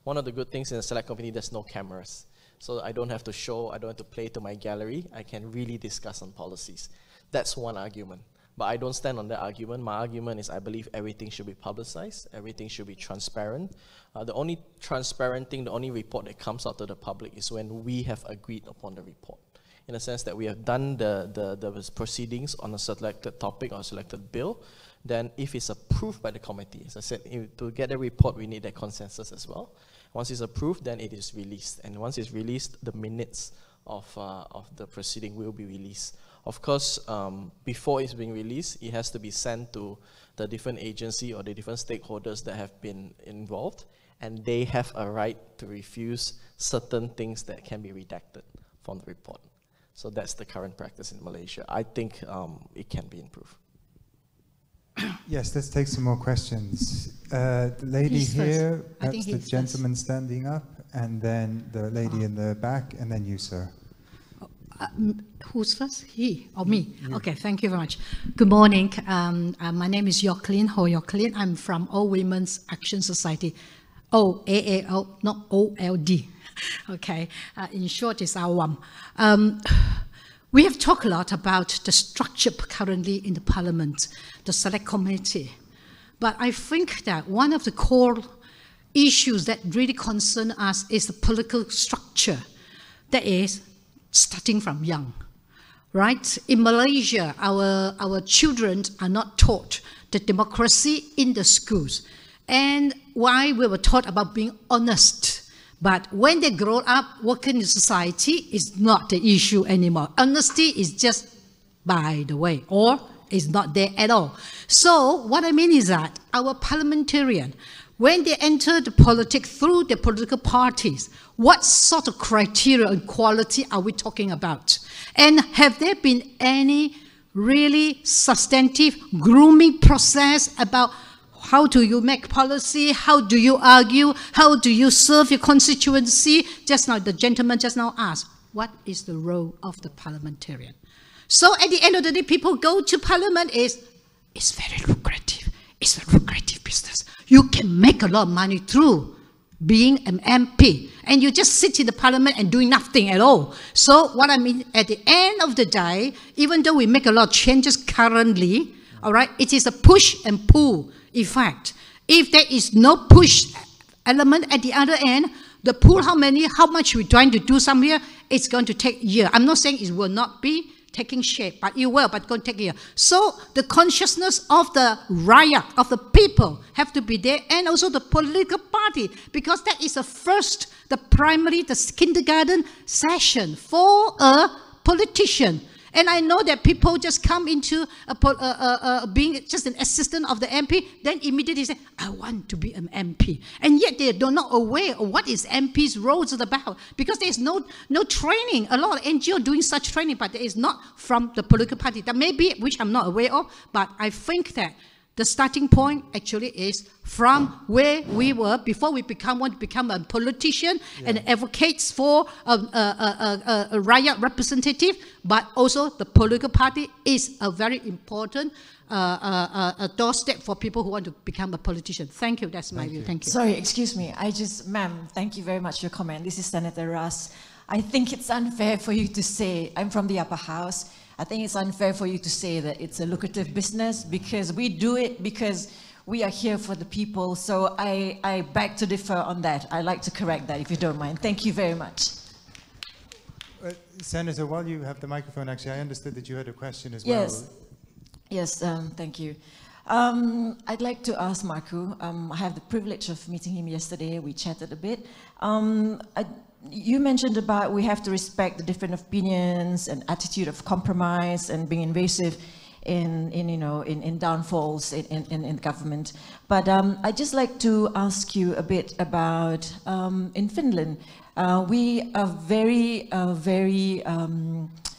One of the good things in a select committee, there's no cameras. So I don't have to show, I don't have to play to my gallery, I can really discuss on policies. That's one argument. But I don't stand on that argument. My argument is I believe everything should be publicized, everything should be transparent. The only transparent thing, the only report that comes out to the public is when we have agreed upon the report. In a sense that we have done the proceedings on a selected topic or a selected bill, then if it's approved by the committee, as I said, to get a report, we need that consensus as well. Once it's approved, then it is released. And once it's released, the minutes of the proceeding will be released. Of course, before it's being released, it has to be sent to the different agency or the different stakeholders that have been involved, and they have a right to refuse certain things that can be redacted from the report. So that's the current practice in Malaysia. I think it can be improved. Yes, let's take some more questions. The lady here, perhaps the gentleman standing up, and then the lady in the back, and then you, sir. Who's first? He or me? You. Okay, thank you very much. Good morning. My name is Yoklin, Ho Yoklin. I'm from All Women's Action Society. OAAO, not OLD. Okay, in short, it's AWAM. We have talked a lot about the structure currently in the Parliament, the Select Committee. But I think that one of the core issues that really concern us is the political structure. That is, starting from young, right? In Malaysia, our children are not taught the democracy in the schools. And why we were taught about being honest. But when they grow up, working in society is not the issue anymore. Honesty is just by the way, or It's not there at all. So what I mean is that our parliamentarian, when they enter the politics through the political parties, what sort of criteria and quality are we talking about? And have there been any really substantive grooming process about how do you make policy, how do you argue, how do you serve your constituency? Just now, the gentleman just now asked, what is the role of the parliamentarian? So at the end of the day, people go to parliament, it's very lucrative. It's a lucrative business. You can make a lot of money through being an MP, and you just sit in the parliament and doing nothing at all. So what I mean, at the end of the day, even though we make a lot of changes currently, all right, it is a push and pull effect. If there is no push element at the other end, the pull, how much we're trying to do somewhere, it's going to take a year. I'm not saying it will not be taking shape, but it will, but it's going to take a year. So the consciousness of the Raya, of the people, have to be there, and also the political party, because that is the first, the primary, the kindergarten session for a politician. And I know that people just come into being just an assistant of the MP, then immediately say, I want to be an MP. And yet they are not aware of what is MP's roles about, because there is no training. A lot of NGO doing such training, but there is not from the political party. That may be, which I'm not aware of, but I think that the starting point actually is from where we were before we want to become a politician and advocates for a Raya representative, but also the political party is a very important doorstep for people who want to become a politician. Thank you, that's my view. Thank you. Sorry, excuse me, ma'am, thank you very much for your comment. This is Senator Ras. I think it's unfair for you to say, I'm from the upper house, I think it's unfair for you to say that it's a lucrative business, because we do it because we are here for the people. So I beg to differ on that. I'd like to correct that, if you don't mind. Thank you very much. Senator, while you have the microphone, actually, I understood that you had a question as well. Yes, thank you. I'd like to ask Marco, I have the privilege of meeting him yesterday. We chatted a bit. You mentioned about we have to respect the different opinions and attitude of compromise and being invasive in downfalls in government. But I'd just like to ask you a bit about in Finland. We are very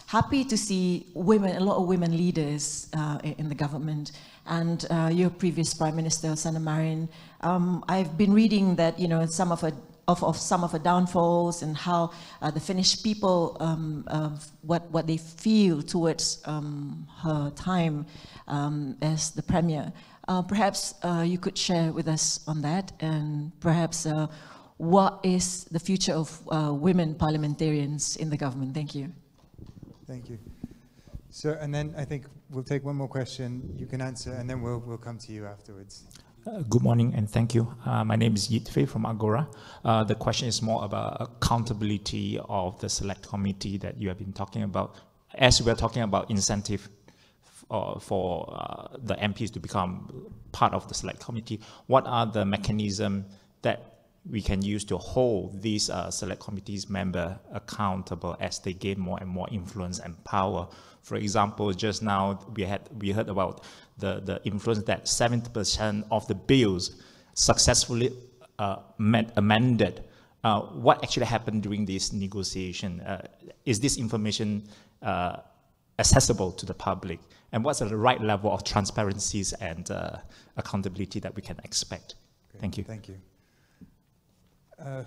happy to see a lot of women leaders in the government. And your previous Prime Minister, Sanna Marin, I've been reading that some of her downfalls and how the Finnish people, what they feel towards her time as the Premier. Perhaps you could share with us on that, and perhaps what is the future of women parliamentarians in the government? Thank you. Thank you. So, and then I think we'll take one more question. You can answer, and then we'll come to you afterwards. Good morning and thank you. My name is Yitfei from Agora. The question is more about accountability of the select committee that you have been talking about. As we are talking about incentive for the MPs to become part of the select committee, what are the mechanisms that we can use to hold these select committees member accountable as they gain more and more influence and power? For example, just now we heard about the influence that 70% of the bills successfully amended. What actually happened during this negotiation? Is this information accessible to the public? And what's the right level of transparencies and accountability that we can expect? Great. Thank you. Thank you.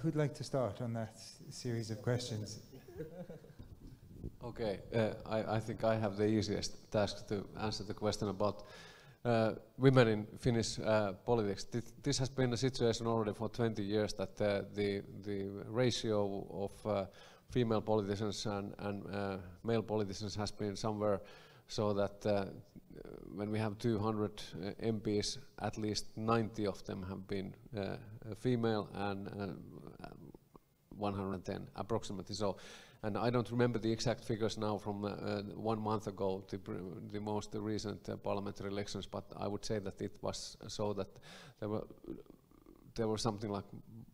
Who'd like to start on that series of questions? Okay, I think I have the easiest task to answer the question about women in Finnish politics. This has been a situation already for 20 years that the ratio of female politicians and male politicians has been somewhere so that when we have 200 MPs, at least 90 of them have been female and 110 approximately. So, and I don't remember the exact figures now from 1 month ago, the most recent parliamentary elections, but I would say that it was so that there were something like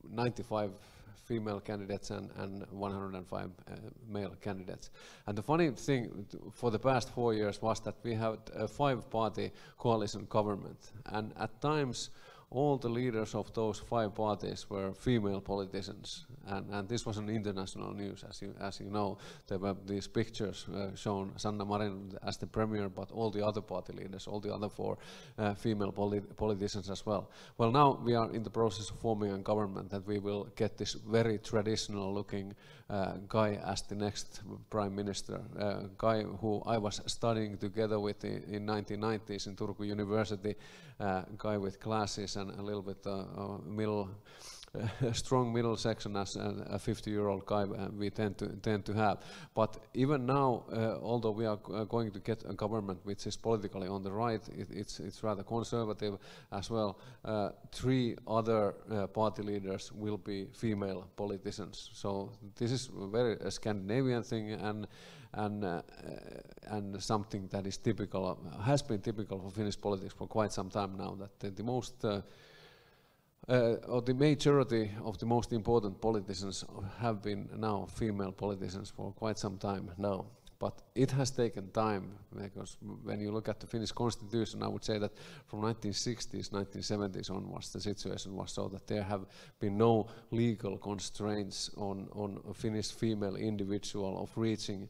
95 female candidates and 105 male candidates. And the funny thing for the past 4 years was that we had a 5-party coalition government, and at times all the leaders of those 5 parties were female politicians, and this was an international news, as you know. There were these pictures shown Sanna Marin as the premier, but all the other party leaders, all the other 4 female politicians as well. Well, now we are in the process of forming a government that we will get this very traditional looking guy as the next prime minister, guy who I was studying together with in 1990s in Turku University, guy with glasses and a little bit strong middle section as a 50-year-old guy we tend to have. But even now, although we are going to get a government which is politically on the right, it's rather conservative as well. 3 other party leaders will be female politicians. So this is a very Scandinavian thing, and something that is typical, has been typical for Finnish politics for quite some time now, that the most or the majority of the most important politicians have been now female politicians for quite some time now. But it has taken time, because when you look at the Finnish constitution, I would say that from 1960s, 1970s onwards, the situation was so that there have been no legal constraints on a Finnish female individual of reaching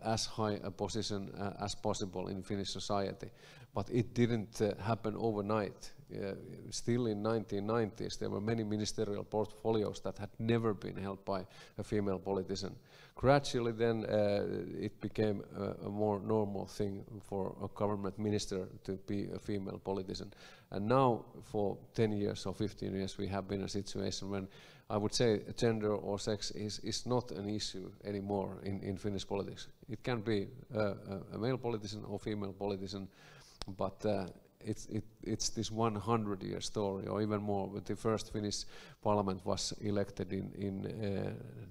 as high a position as possible in Finnish society. But it didn't happen overnight. Still in 1990s, there were many ministerial portfolios that had never been held by a female politician. Gradually then it became a more normal thing for a government minister to be a female politician. And now for 10 years or 15 years we have been in a situation when I would say gender or sex is not an issue anymore in Finnish politics. It can be a male politician or female politician, but it's this 100-year story, or even more. But the first Finnish parliament was elected in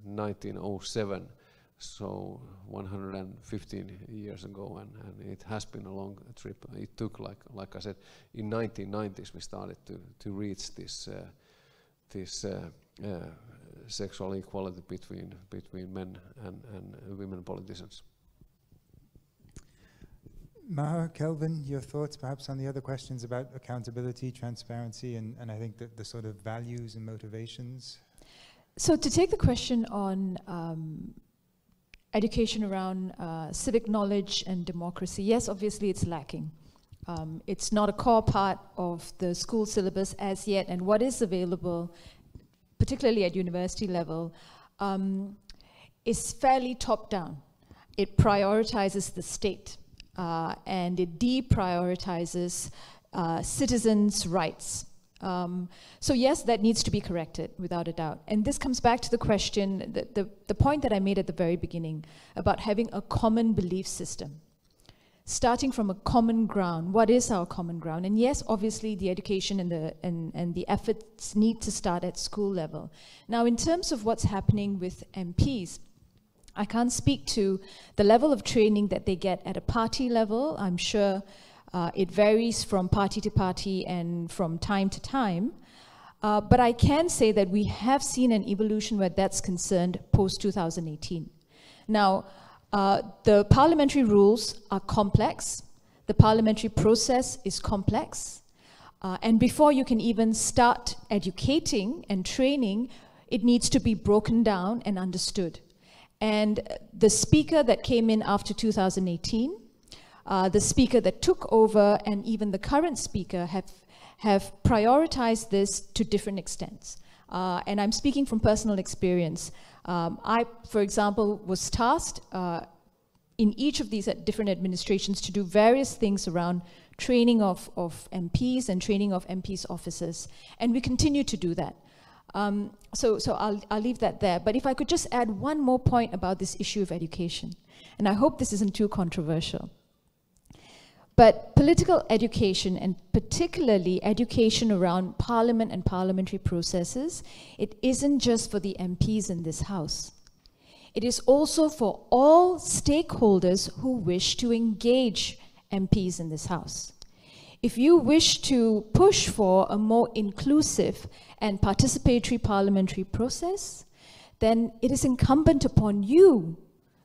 1907, so 115 years ago, and it has been a long trip. It took, like I said, in 1990s we started to reach this sexual equality between men and women politicians. Maha, Kelvin, your thoughts perhaps on the other questions about accountability, transparency, and I think that the sort of values and motivations? So to take the question on education around civic knowledge and democracy, yes, obviously it's lacking. It's not a core part of the school syllabus as yet, and what is available, particularly at university level, is fairly top-down. It prioritizes the state. And it deprioritizes citizens' rights. So yes, that needs to be corrected, without a doubt. And this comes back to the question, the point that I made at the very beginning about having a common belief system. Starting from a common ground. What is our common ground? And yes, obviously the education and the efforts need to start at school level. Now, in terms of what's happening with MPs, I can't speak to the level of training that they get at a party level. I'm sure it varies from party to party and from time to time. But I can say that we have seen an evolution where that's concerned post-2018. Now, the parliamentary rules are complex. The parliamentary process is complex. And before you can even start educating and training, it needs to be broken down and understood. And the speaker that came in after 2018, the speaker that took over, and even the current speaker have prioritized this to different extents. And I'm speaking from personal experience. I, for example, was tasked in each of these different administrations to do various things around training of MPs and training of MPs' officers. And we continue to do that. So I'll leave that there. But if I could just add one more point about this issue of education, and I hope this isn't too controversial. But political education, and particularly education around parliament and parliamentary processes, it isn't just for the MPs in this house. It is also for all stakeholders who wish to engage MPs in this house. If you wish to push for a more inclusive and participatory parliamentary process, then it is incumbent upon you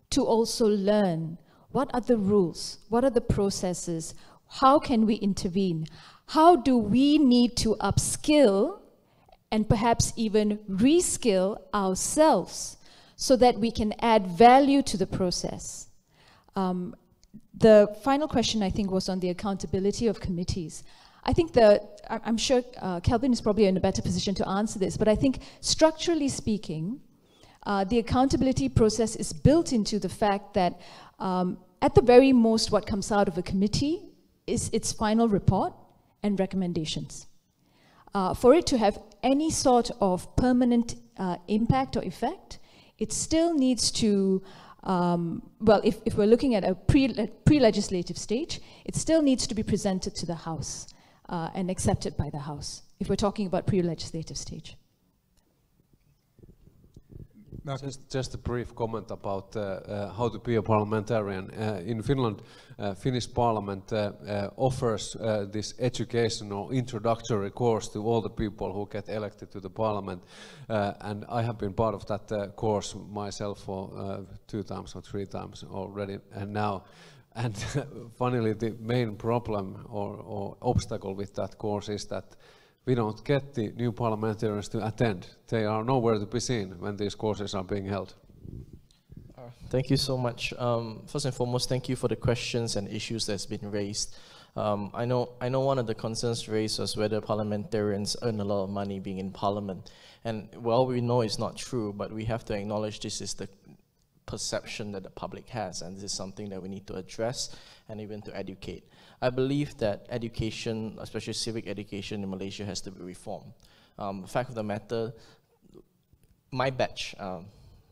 to also learn what are the rules, what are the processes, how can we intervene, how do we need to upskill and perhaps even reskill ourselves so that we can add value to the process. The final question, I think, was on the accountability of committees. I think I'm sure Kelvin is probably in a better position to answer this, but I think structurally speaking, the accountability process is built into the fact that at the very most what comes out of a committee is its final report and recommendations. For it to have any sort of permanent impact or effect, it still needs to, well, if we're looking at a pre-legislative stage, it still needs to be presented to the House and accepted by the House, if we're talking about pre-legislative stage. Just a brief comment about how to be a parliamentarian. In Finland, Finnish Parliament offers this educational introductory course to all the people who get elected to the Parliament, and I have been part of that course myself for 2 times or 3 times already, and now. And funnily, the main problem or obstacle with that course is that we don't get the new parliamentarians to attend. They are nowhere to be seen when these courses are being held. Thank you so much. First and foremost, thank you for the questions and issues that's been raised. I know one of the concerns raised was whether parliamentarians earn a lot of money being in Parliament. And well, we know it's not true, but we have to acknowledge this is the perception that the public has, and this is something that we need to address and even to educate. I believe that education, especially civic education in Malaysia, has to be reformed. The fact of the matter, my batch,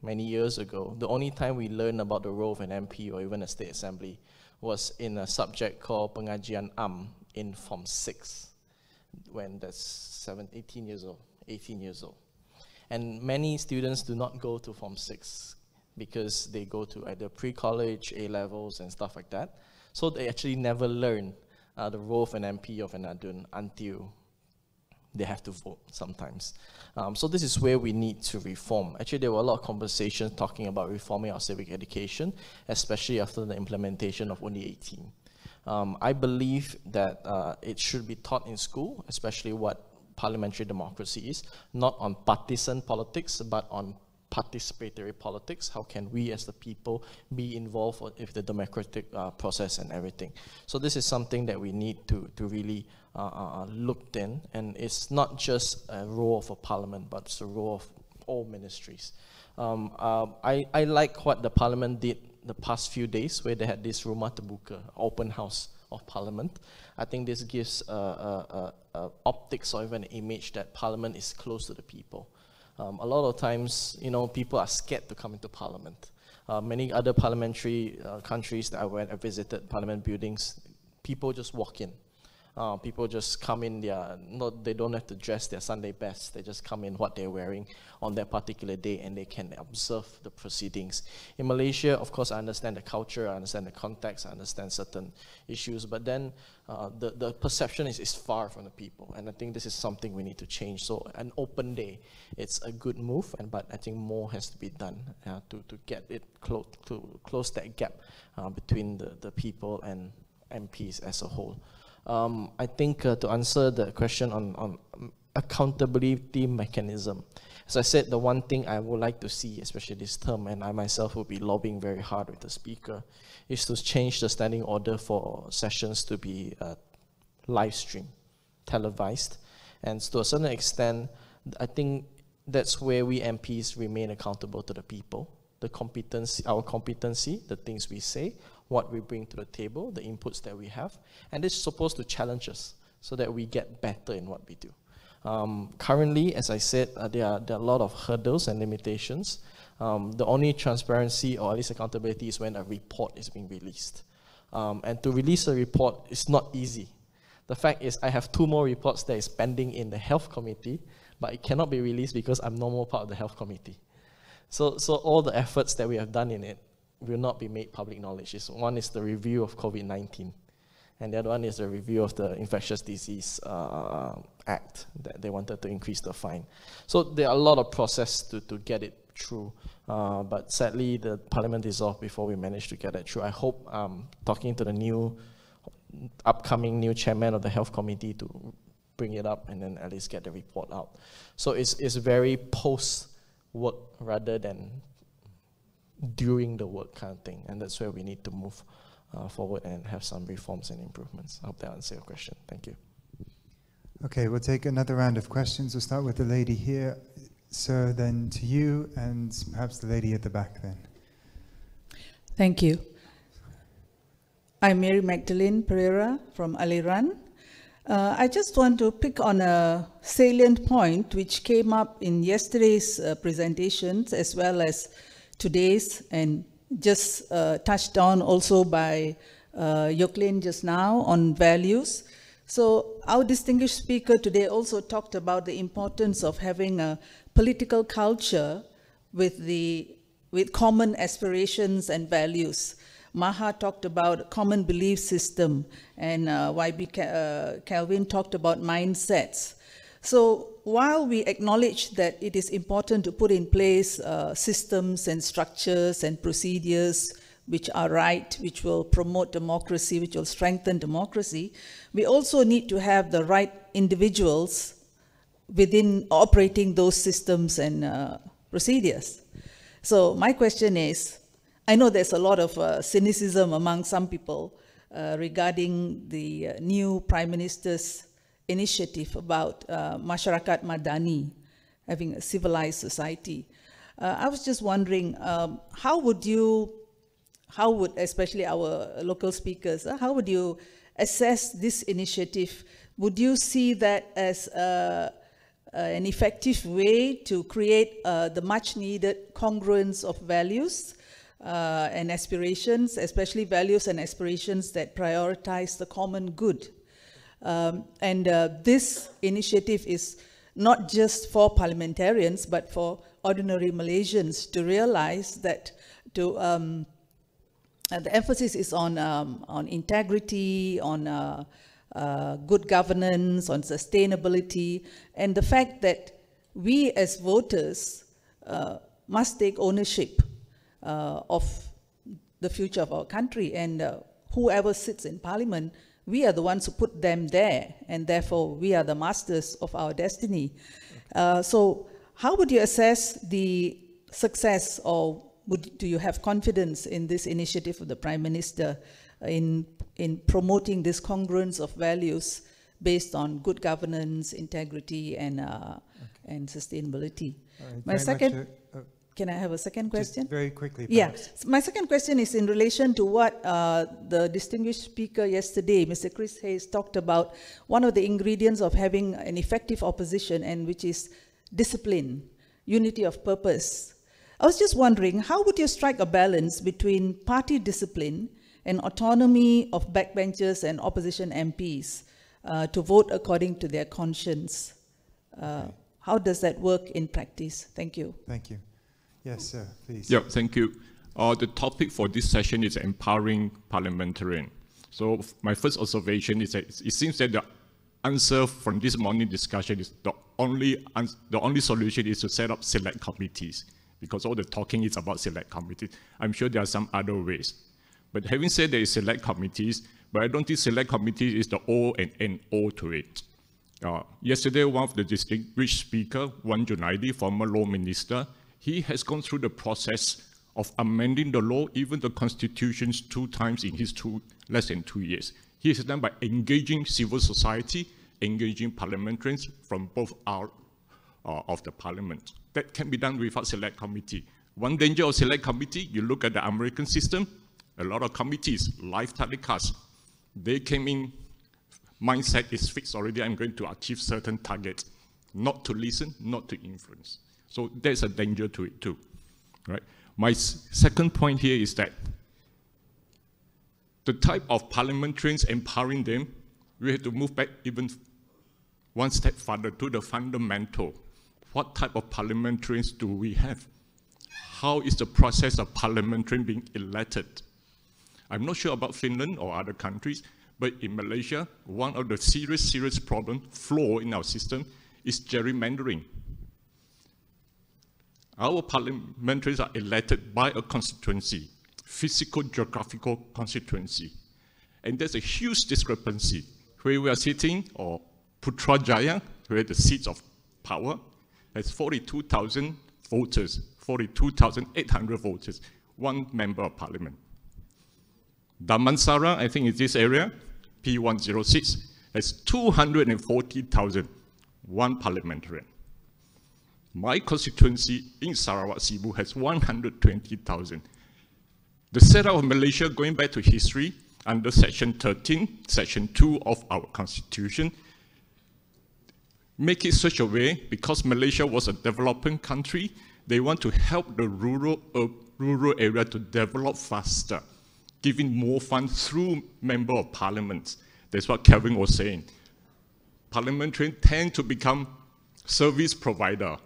many years ago, the only time we learned about the role of an MP or even a state assembly was in a subject called Pengajian in Form 6, when that's 18 years old. And many students do not go to Form 6 because they go to either pre-college, A-levels and stuff like that. So they actually never learn the role of an MP of an ADUN until they have to vote sometimes. So this is where we need to reform. Actually, there were a lot of conversations talking about reforming our civic education, especially after the implementation of only 18. I believe that it should be taught in school, especially what parliamentary democracy is, not on partisan politics, but on participatory politics. How can we as the people be involved with the democratic process and everything? So this is something that we need to really look in, and it's not just a role of a parliament, but it's a role of all ministries. I like what the parliament did the past few days, where they had this Rumah Terbuka, open house of parliament. I think this gives optics or even an image that parliament is close to the people. A lot of times, you know, people are scared to come into parliament. Many other parliamentary countries that I visited, parliament buildings, people just walk in. People just come in, they don't have to dress their Sunday best. They just come in what they're wearing on that particular day, and they can observe the proceedings. In Malaysia, of course, I understand the culture, I understand the context, I understand certain issues, but then the perception is far from the people, and I think this is something we need to change. So an open day, it's a good move, but I think more has to be done to get it to close that gap between the people and MPs as a whole. I think to answer the question on accountability mechanism, as I said, the one thing I would like to see, especially this term, and I myself will be lobbying very hard with the speaker, is to change the standing order for sessions to be live streamed, televised. And to a certain extent, I think that's where we MPs remain accountable to the people. The competency, our competency, the things we say, what we bring to the table, the inputs that we have, and this is supposed to challenge us so that we get better in what we do. Currently, as I said, there are a lot of hurdles and limitations. The only transparency or at least accountability is when a report is being released. And to release a report is not easy. The fact is I have 2 more reports that is pending in the Health Committee, but it cannot be released because I'm no more part of the Health Committee. So all the efforts that we have done in it will not be made public knowledge. One is the review of COVID-19. And the other one is a review of the Infectious Disease Act that they wanted to increase the fine. So there are a lot of process to get it through. But sadly, the Parliament dissolved before we managed to get it through. I hope talking to the upcoming new chairman of the Health Committee to bring it up and then at least get the report out. So it's very post-work rather than during the work kind of thing. And that's where we need to move forward and have some reforms and improvements. I hope that answers your question. Thank you. Okay, we'll take another round of questions. We'll start with the lady here. Sir, then to you, and perhaps the lady at the back then. Thank you. I'm Mary Magdalene Pereira from Aliran. I just want to pick on a salient point which came up in yesterday's presentations as well as today's, and just touched on also by Yoklin just now on values. So our distinguished speaker today also talked about the importance of having a political culture with common aspirations and values. Maha talked about common belief system, and YB Calvin talked about mindsets. So while we acknowledge that it is important to put in place systems and structures and procedures which are right, which will promote democracy, which will strengthen democracy, we also need to have the right individuals within operating those systems and procedures. So my question is, I know there's a lot of cynicism among some people regarding the new Prime Minister's initiative about Masyarakat Madani, having a civilized society. I was just wondering, how would especially our local speakers, how would you assess this initiative? Would you see that as an effective way to create the much needed congruence of values and aspirations, especially values and aspirations that prioritize the common good? This initiative is not just for parliamentarians, but for ordinary Malaysians to realize that the emphasis is on integrity, on good governance, on sustainability, and the fact that we as voters must take ownership of the future of our country, and whoever sits in Parliament, we are the ones who put them there, and therefore we are the masters of our destiny. So how would you assess the success, or do you have confidence in this initiative of the Prime Minister in promoting this congruence of values based on good governance, integrity, and sustainability? My second, can I have a second question? Just very quickly, perhaps. Yeah, my second question is in relation to what the distinguished speaker yesterday, Mr. Chris Hayes, talked about, one of the ingredients of having an effective opposition, and which is discipline, unity of purpose. I was just wondering, how would you strike a balance between party discipline and autonomy of backbenchers and opposition MPs to vote according to their conscience? How does that work in practice? Thank you. Thank you. Yes, sir, please. Yeah, thank you. The topic for this session is empowering parliamentarians. So my first observation is that it seems that the answer from this morning discussion is the only solution is to set up select committees, because all the talking is about select committees. I'm sure there are some other ways. But having said there is select committees, but I don't think select committees is the O and N-O to it. Yesterday, one of the distinguished speaker, Wan Junaidi, former law minister, he has gone through the process of amending the law, even the constitutions, 2 times in his less than 2 years. He has done by engaging civil society, engaging parliamentarians from both of the parliament. That can be done without select committee. One danger of select committee, you look at the American system, a lot of committees, live telecast, they came in, mindset is fixed already, I'm going to achieve certain targets, not to listen, not to influence. So there's a danger to it too, right? My second point here is that the type of parliamentarians empowering them, we have to move back even one step further to the fundamental. What type of parliamentarians do we have? How is the process of parliamentarian being elected? I'm not sure about Finland or other countries, But in Malaysia, one of the serious problem, flaw in our system is gerrymandering. Our parliamentarians are elected by a constituency, physical geographical constituency. And there's a huge discrepancy where we are sitting, or Putrajaya, where the seats of power, has 42,000 voters, 42,800 voters, one member of parliament. Damansara, I think in this area, P106, has 240,000, one parliamentarian. My constituency in Sarawak Sibu has 120,000. The setup of Malaysia, going back to history, under Section 13, Section 2 of our Constitution, make it such a way, because Malaysia was a developing country, they want to help the rural area to develop faster, giving more funds through member of parliaments. That's what Kevin was saying. Parliamentarians tend to become service provider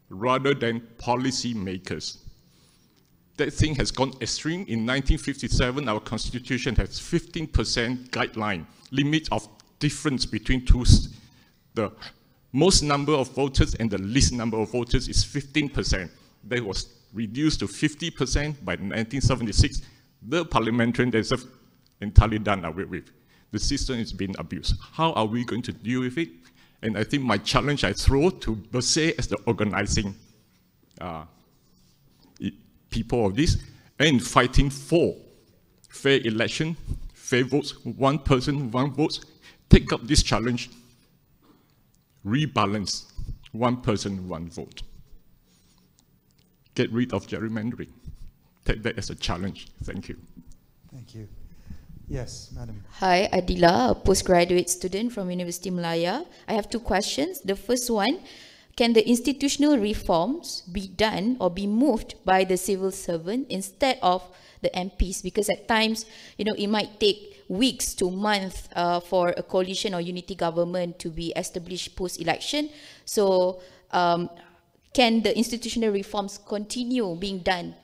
rather than policy makers. That thing has gone extreme. In 1957, our constitution has 15% guideline, limit of difference between the most number of voters and the least number of voters is 15%. That was reduced to 50% by 1976. The parliamentarian themselves entirely done away with. The system is being abused. How are we going to deal with it? And I think my challenge I throw to Bersih as the organizing people of this, and fighting for fair election, fair votes, one person, one vote, take up this challenge, rebalance, one person, one vote. Get rid of gerrymandering. Take that as a challenge. Thank you. Thank you. Yes, madam. Hi, Adila, a postgraduate student from University Malaya. I have two questions. The first one, can the institutional reforms be done or be moved by the civil servant instead of the MPs? Because at times, it might take weeks to months for a coalition or unity government to be established post-election. So can the institutional reforms continue being done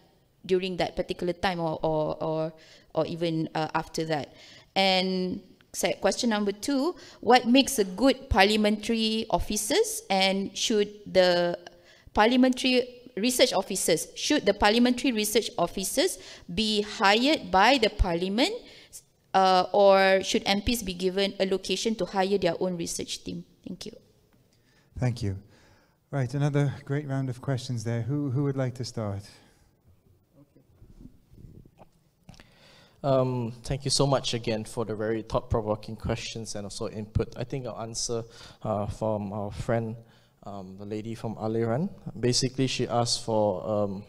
during that particular time or even after that? And question number two, what makes a good parliamentary officers, and should the parliamentary research officers be hired by the parliament or should MPs be given a location to hire their own research team? Thank you. Thank you. Right, another great round of questions there. Who would like to start? Thank you so much again for the very thought-provoking questions and also input. I think I'll answer from our friend, the lady from Aliran. Basically, she asked for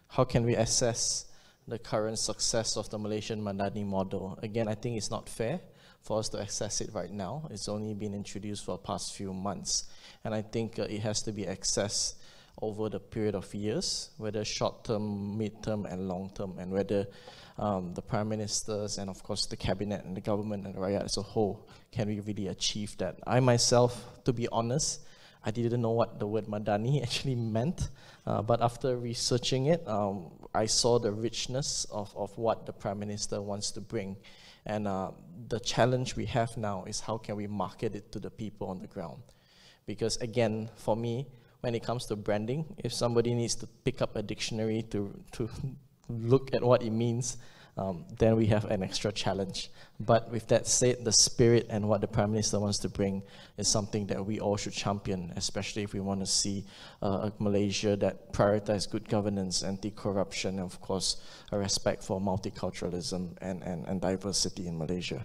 how can we assess the current success of the Malaysian Madani model. Again, I think it's not fair for us to assess it right now. It's only been introduced for the past few months. And I think it has to be assessed over the period of years, whether short-term, mid-term, and long-term, and whether the Prime Ministers and of course the Cabinet and the government and the Raya as a whole, can we really achieve that? I myself, to be honest, I didn't know what the word Madani actually meant, but after researching it, I saw the richness of what the Prime Minister wants to bring. And the challenge we have now is how can we market it to the people on the ground? Because again, for me, when it comes to branding, if somebody needs to pick up a dictionary to look at what it means, then we have an extra challenge. But with that said, the spirit and what the Prime Minister wants to bring is something that we all should champion, especially if we want to see a Malaysia that prioritizes good governance, anti-corruption, and of course, a respect for multiculturalism and diversity in Malaysia.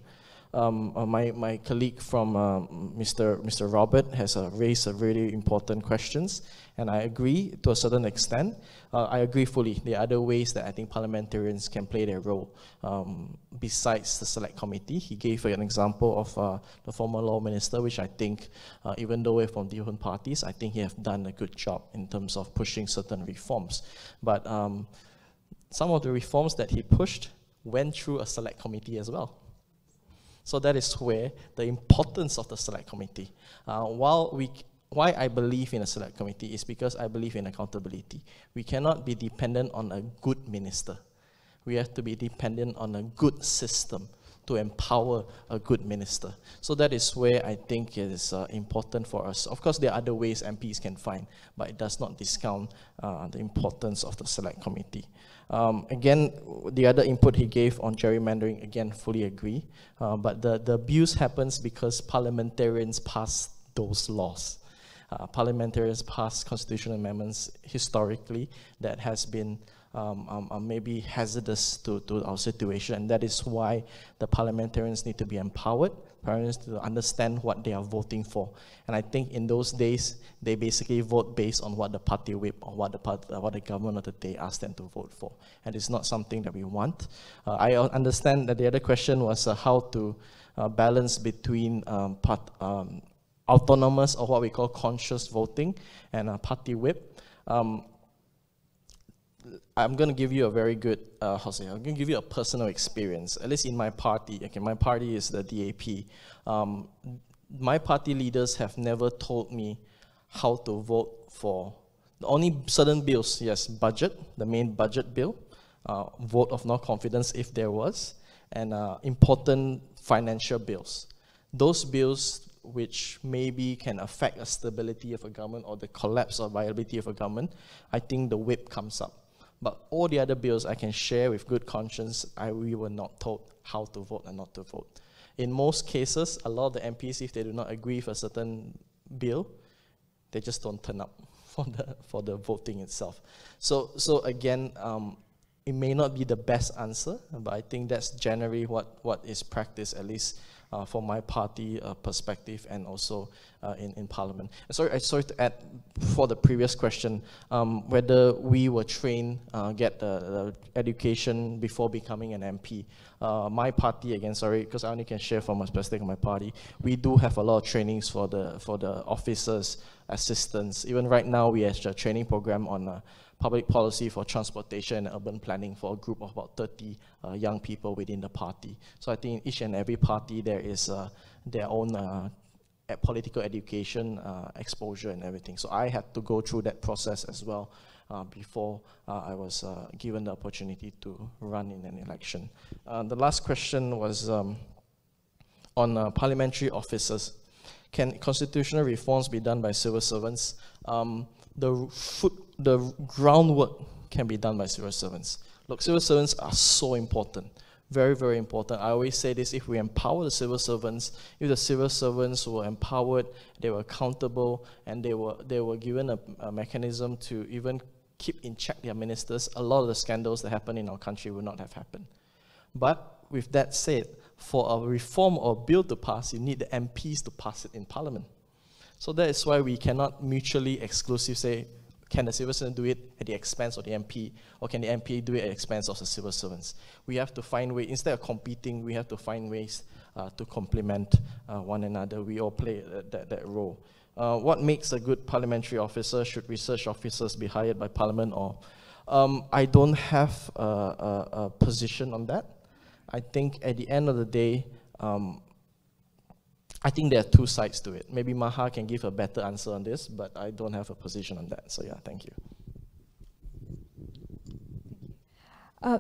My colleague from Mr. Robert has raised really important questions, and I agree to a certain extent. I agree fully. There are other ways that I think parliamentarians can play their role besides the select committee. He gave an example of the former law minister, which I think, even though we're from different parties, I think he has done a good job in terms of pushing certain reforms. But some of the reforms that he pushed went through a select committee as well. So that is where the importance of the select committee. Why I believe in a select committee is because I believe in accountability. We cannot be dependent on a good minister. We have to be dependent on a good system to empower a good minister. So that is where I think it is important for us. Of course, there are other ways MPs can find, but it does not discount the importance of the select committee. Again, the other input he gave on gerrymandering, again, fully agree. But the abuse happens because parliamentarians pass those laws. Parliamentarians pass constitutional amendments historically that has been maybe hazardous to our situation, and that is why the parliamentarians need to be empowered, parliamentarians to understand what they are voting for. And I think in those days, they basically vote based on what the party whip or what the government of the day asked them to vote for. And it's not something that we want. I understand that the other question was how to balance between autonomous or what we call conscious voting and party whip. I'm going to give you a very good, I'm going to give you a personal experience, at least in my party. Okay, my party is the DAP. My party leaders have never told me how to vote for only certain bills. Yes, budget, the main budget bill, vote of no confidence if there was, and important financial bills. Those bills which maybe can affect the stability of a government or the collapse or viability of a government, I think the whip comes up. But all the other bills I can share with good conscience, we were not told how to vote and not to vote. In most cases, a lot of the MPs, if they do not agree with a certain bill, they just don't turn up for the voting itself. So again, it may not be the best answer, but I think that's generally what is practiced, at least for my party perspective and also in Parliament. Sorry to add for the previous question, whether we were trained, get the education before becoming an MP. My party, again, sorry, because I only can share from a perspective of my party, we do have a lot of trainings for the officers, assistants. Even right now, we have a training program on public policy for transportation and urban planning for a group of about 30 young people within the party. So I think in each and every party there is their own political education, exposure and everything. So I had to go through that process as well before I was given the opportunity to run in an election. The last question was on parliamentary officers. Can constitutional reforms be done by civil servants? The groundwork can be done by civil servants. Look, civil servants are so important, very, very important. I always say this, if we empower the civil servants, if the civil servants were empowered, they were accountable, and they were given a mechanism to even keep in check their ministers, a lot of the scandals that happen in our country would not have happened. But with that said, for a reform or bill to pass, you need the MPs to pass it in Parliament. So that is why we cannot mutually exclusive say, can the civil servant do it at the expense of the MP, or can the MP do it at the expense of the civil servants? We have to find ways, instead of competing, we have to find ways to complement one another. We all play that role. What makes a good parliamentary officer? Should research officers be hired by Parliament? Or I don't have a position on that. I think at the end of the day, I think there are two sides to it. Maybe Maha can give a better answer on this, but I don't have a position on that. So yeah, thank you.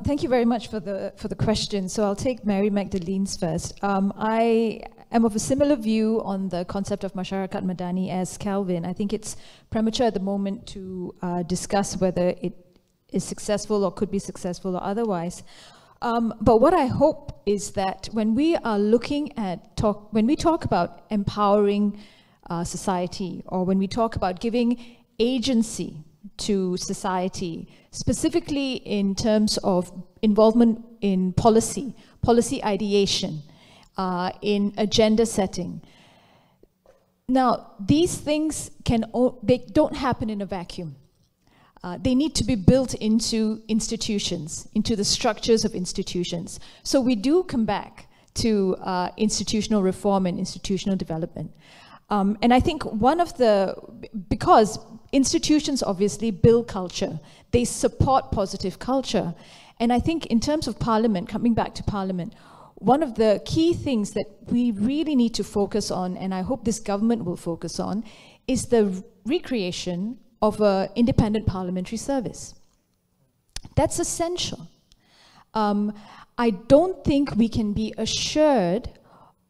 Thank you very much for the question. So I'll take Mary Magdalene's first. I am of a similar view on the concept of Masyarakat Madani as Calvin. I think it's premature at the moment to discuss whether it is successful or could be successful or otherwise. But what I hope is that when we are looking at when we talk about empowering society, or when we talk about giving agency to society, specifically in terms of involvement in policy ideation, in agenda setting. Now, these things they don't happen in a vacuum. They need to be built into institutions, into the structures of institutions. So we do come back to institutional reform and institutional development. And I think because institutions obviously build culture, they support positive culture. And I think in terms of Parliament, coming back to Parliament, one of the key things that we really need to focus on, and I hope this government will focus on, is the recreation of an independent parliamentary service. That's essential. I don't think we can be assured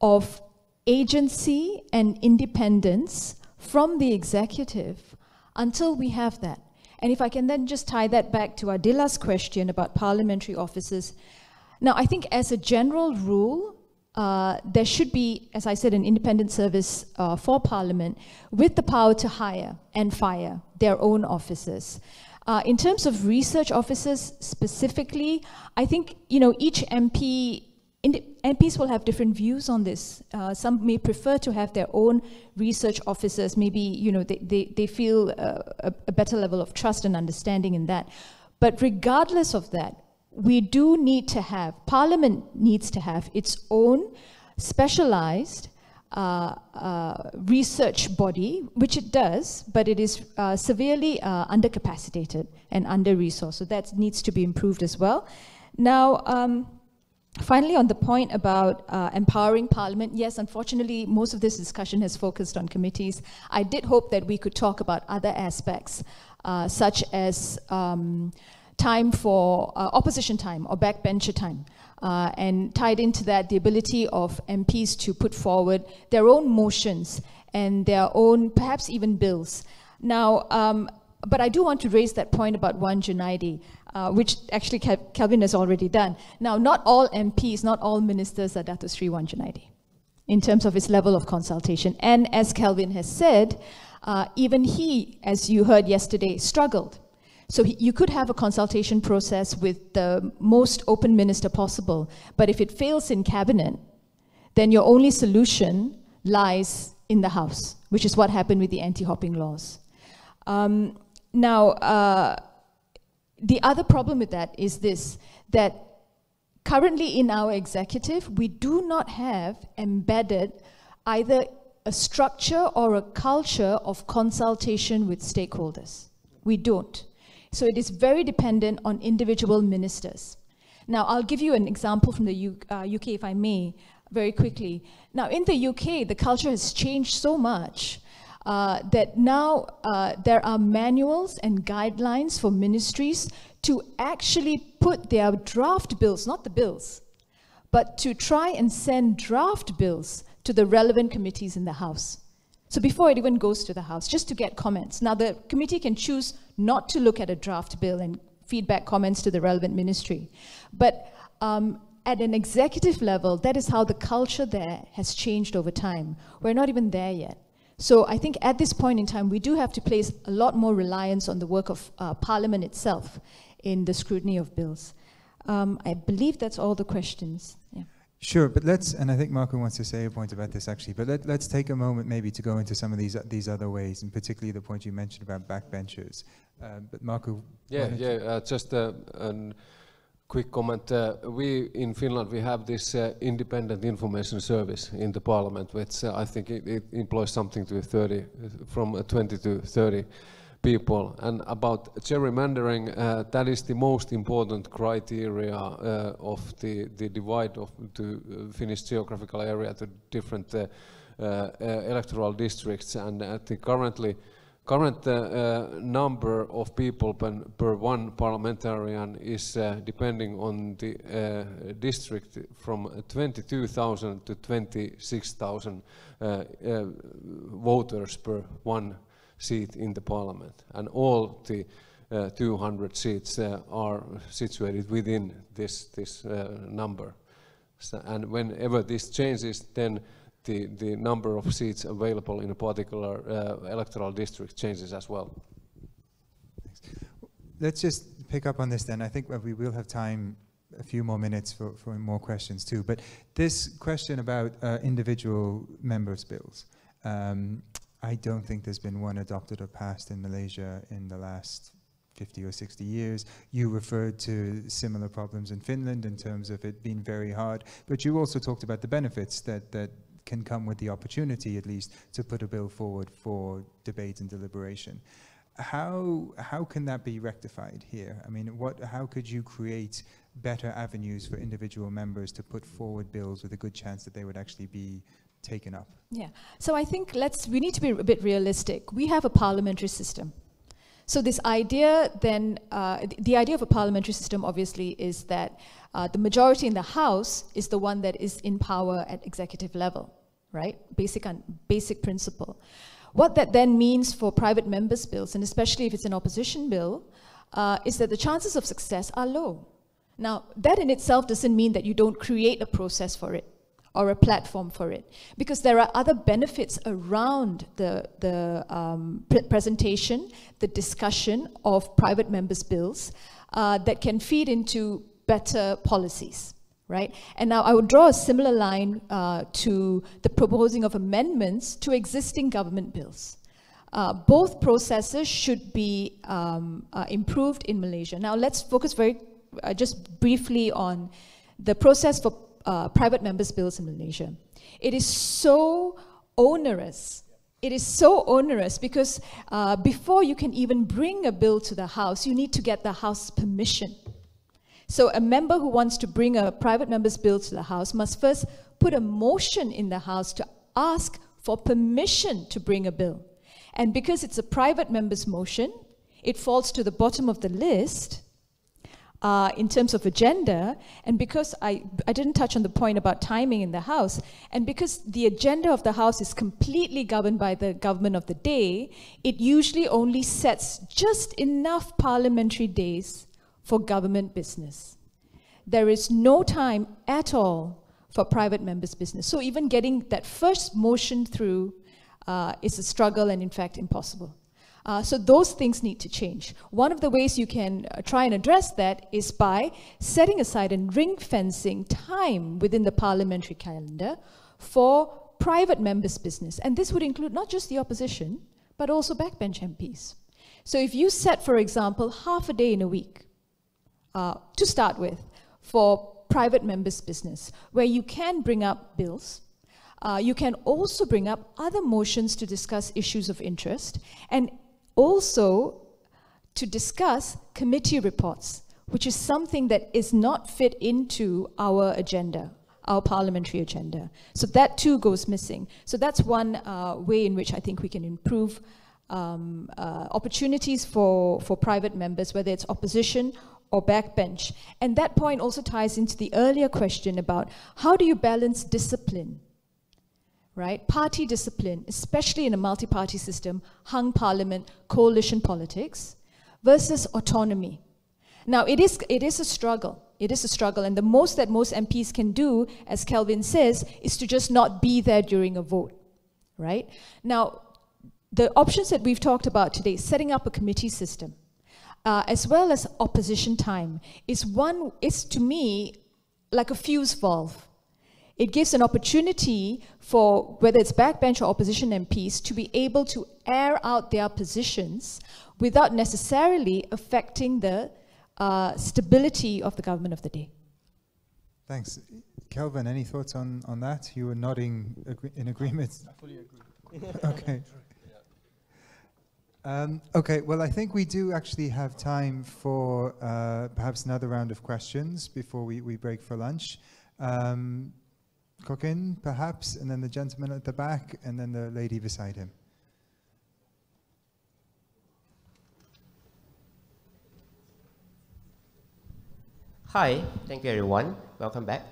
of agency and independence from the executive until we have that. And if I can then just tie that back to Adila's question about parliamentary officers. Now, I think as a general rule, there should be, as I said, an independent service for Parliament with the power to hire and fire their own officers. In terms of research officers specifically, I think, you know, each MPs will have different views on this. Some may prefer to have their own research officers. Maybe, you know, they feel a better level of trust and understanding in that. But regardless of that, we do need to have, Parliament needs to have its own specialized research body, which it does, but it is severely undercapacitated and under-resourced. So that needs to be improved as well. Now, finally, on the point about empowering Parliament, yes, unfortunately, most of this discussion has focused on committees. I did hope that we could talk about other aspects, such as time for opposition time or backbencher time. And tied into that, the ability of MPs to put forward their own motions and their own, perhaps even bills. Now, but I do want to raise that point about Wan Junaidi, which actually Kelvin has already done. Now, not all MPs, not all ministers are Dato Sri Wan Junaidi in terms of his level of consultation. And as Kelvin has said, even he, as you heard yesterday, struggled. So you could have a consultation process with the most open minister possible, but if it fails in cabinet, then your only solution lies in the House, which is what happened with the anti-hopping laws. Now, the other problem with that is this, that currently in our executive, we do not have embedded either a structure or a culture of consultation with stakeholders. We don't. So it is very dependent on individual ministers. Now, I'll give you an example from the UK, if I may, very quickly. Now, in the UK, the culture has changed so much that now there are manuals and guidelines for ministries to actually put their draft bills, not the bills, but to try and send draft bills to the relevant committees in the House. So before it even goes to the House, just to get comments. Now, the committee can choose not to look at a draft bill and feedback comments to the relevant ministry. But at an executive level, that is how the culture there has changed over time. We're not even there yet. So I think at this point in time, we do have to place a lot more reliance on the work of Parliament itself in the scrutiny of bills. I believe that's all the questions. Yeah. Sure, but let's, and I think Marco wants to say a point about this actually, but let's take a moment maybe to go into some of these other ways, and particularly the point you mentioned about backbenchers. But Marco, just a quick comment. We in Finland, we have this independent information service in the Parliament, which I think it employs something to 20 to 30 people. And about gerrymandering, that is the most important criteria of the divide of the Finnish geographical area to different electoral districts. And the current number of people per one parliamentarian is depending on the district from 22,000 to 26,000 voters per one seat in the Parliament, and all the 200 seats are situated within this number. So, and whenever this changes, then the number of seats available in a particular electoral district changes as well. Thanks. Let's just pick up on this then. I think we will have time, a few more minutes for more questions too. But this question about individual members' bills. I don't think there's been one adopted or passed in Malaysia in the last 50 or 60 years. You referred to similar problems in Finland in terms of it being very hard, but you also talked about the benefits that can come with the opportunity, at least, to put a bill forward for debate and deliberation. How can that be rectified here? I mean, how could you create better avenues for individual members to put forward bills with a good chance that they would actually be taken up? Yeah, so I think we need to be a bit realistic. We have a parliamentary system. So this idea then, the idea of a parliamentary system obviously is that the majority in the House is the one that is in power at executive level, right? Basic principle. What that then means for private members' bills, and especially if it's an opposition bill, is that the chances of success are low. Now, that in itself doesn't mean that you don't create a process for it or a platform for it, because there are other benefits around the presentation, the discussion of private members' bills that can feed into better policies, right? And now I would draw a similar line to the proposing of amendments to existing government bills. Both processes should be improved in Malaysia. Now let's focus just briefly on the process for private members' bills in Malaysia. It is so onerous. It is so onerous because before you can even bring a bill to the House, you need to get the House's permission. So a member who wants to bring a private member's bill to the House must first put a motion in the House to ask for permission to bring a bill. And because it's a private member's motion, it falls to the bottom of the list in terms of agenda, and because I didn't touch on the point about timing in the House, and because the agenda of the House is completely governed by the government of the day, it usually only sets just enough parliamentary days for government business. There is no time at all for private members' business. So even getting that first motion through is a struggle and in fact impossible. So those things need to change. One of the ways you can try and address that is by setting aside and ring-fencing time within the parliamentary calendar for private members' business. And this would include not just the opposition, but also backbench MPs. So if you set, for example, half a day in a week, to start with, for private members' business, where you can bring up bills, you can also bring up other motions to discuss issues of interest, and also to discuss committee reports, which is something that is not fit into our agenda, our parliamentary agenda. So that too goes missing. So that's one way in which I think we can improve opportunities for private members, whether it's opposition or backbench. And that point also ties into the earlier question about how do you balance discipline, right? Party discipline, especially in a multi-party system, hung parliament, coalition politics, versus autonomy. Now, it is a struggle. It is a struggle, and the most that most MPs can do, as Kelvin says, is to just not be there during a vote, right? Now, the options that we've talked about today, setting up a committee system, as well as opposition time, is to me like a fuse valve. It gives an opportunity for, whether it's backbench or opposition MPs, to be able to air out their positions without necessarily affecting the stability of the government of the day. Thanks. Kelvin, any thoughts on that? You were nodding in agreement. I fully agree. Okay. Okay, well, I think we do actually have time for perhaps another round of questions before we break for lunch. Kokin, perhaps, and then the gentleman at the back, and then the lady beside him. Hi, thank you everyone. Welcome back.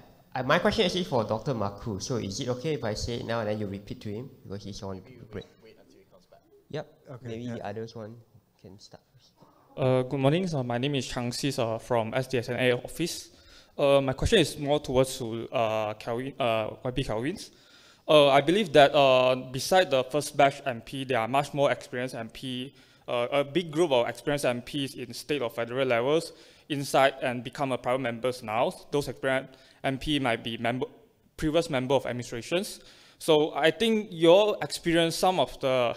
My question is actually for Dr. Maku. So is it okay if I say it now and then you repeat to him? Because he's on break. Wait until he comes back. Yep. Okay, Maybe yeah. the others one can start first. Good morning. So my name is Chang Sis from SDSNA office. My question is more towards YP Kelvin's. I believe that beside the first batch MP, there are much more experienced MP, a big group of experienced MPs in state or federal levels inside and become a private members now. Those experienced MP might be previous member of administrations. So I think your experience some of the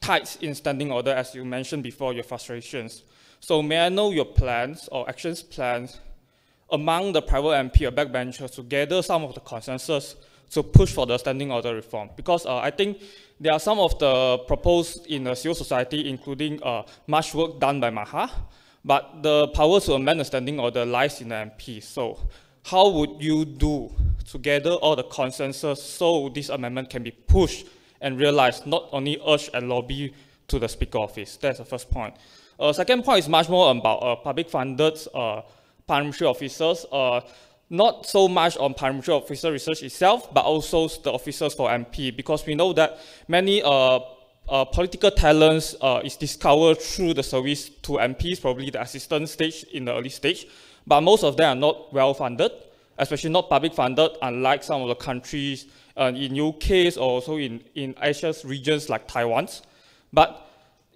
tights in standing order, as you mentioned before, your frustrations. So may I know your plans or actions plans among the private MP or backbenchers to gather some of the consensus to push for the standing order reform? Because I think there are some of the proposed in the civil society, including much work done by Maha, but the power to amend the standing order lies in the MP. So how would you do to gather all the consensus so this amendment can be pushed and realized, not only urged and lobby to the Speaker office? That's the first point. Second point is much more about public funded parliamentary officers, not so much on parliamentary officer research itself, but also the officers for MP, because we know that many political talents is discovered through the service to MPs, probably the assistant stage in the early stage, but most of them are not well funded, especially not public funded, unlike some of the countries in UK or also in Asia's regions like Taiwan's. But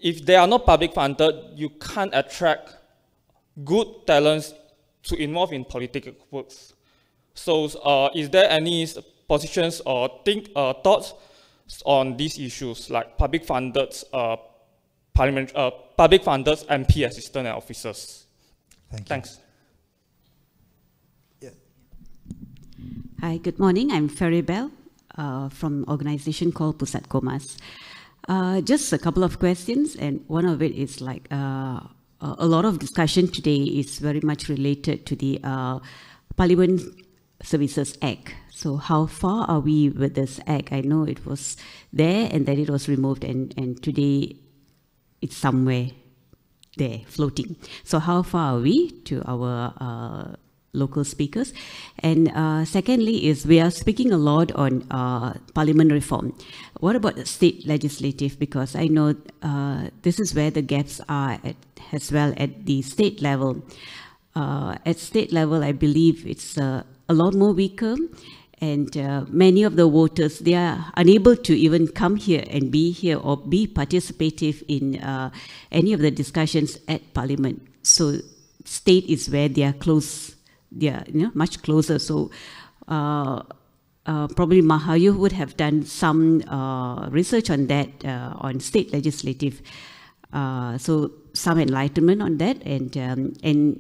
if they are not public funded, you can't attract good talents to involve in political works. So is there any positions or thoughts on these issues, like public funded public funded MP assistant and officers? Thanks. Yeah. Hi, good morning. I'm Ferry Bell from an organization called Pusat Komas. Just a couple of questions, and one of it is like a lot of discussion today is very much related to the Parliament Services Act. So how far are we with this act? I know it was there and then it was removed, and today it's somewhere there floating. So how far are we to our local speakers? And secondly is we are speaking a lot on parliament reform. What about the state legislative? Because I know this is where the gaps are as well at the state level. At state level, I believe it's a lot more weaker, and many of the voters, they are unable to even come here and be here or be participative in any of the discussions at parliament. So state is where they are close. They are much closer. So probably Baharu would have done some research on that, on state legislative. So some enlightenment on that. And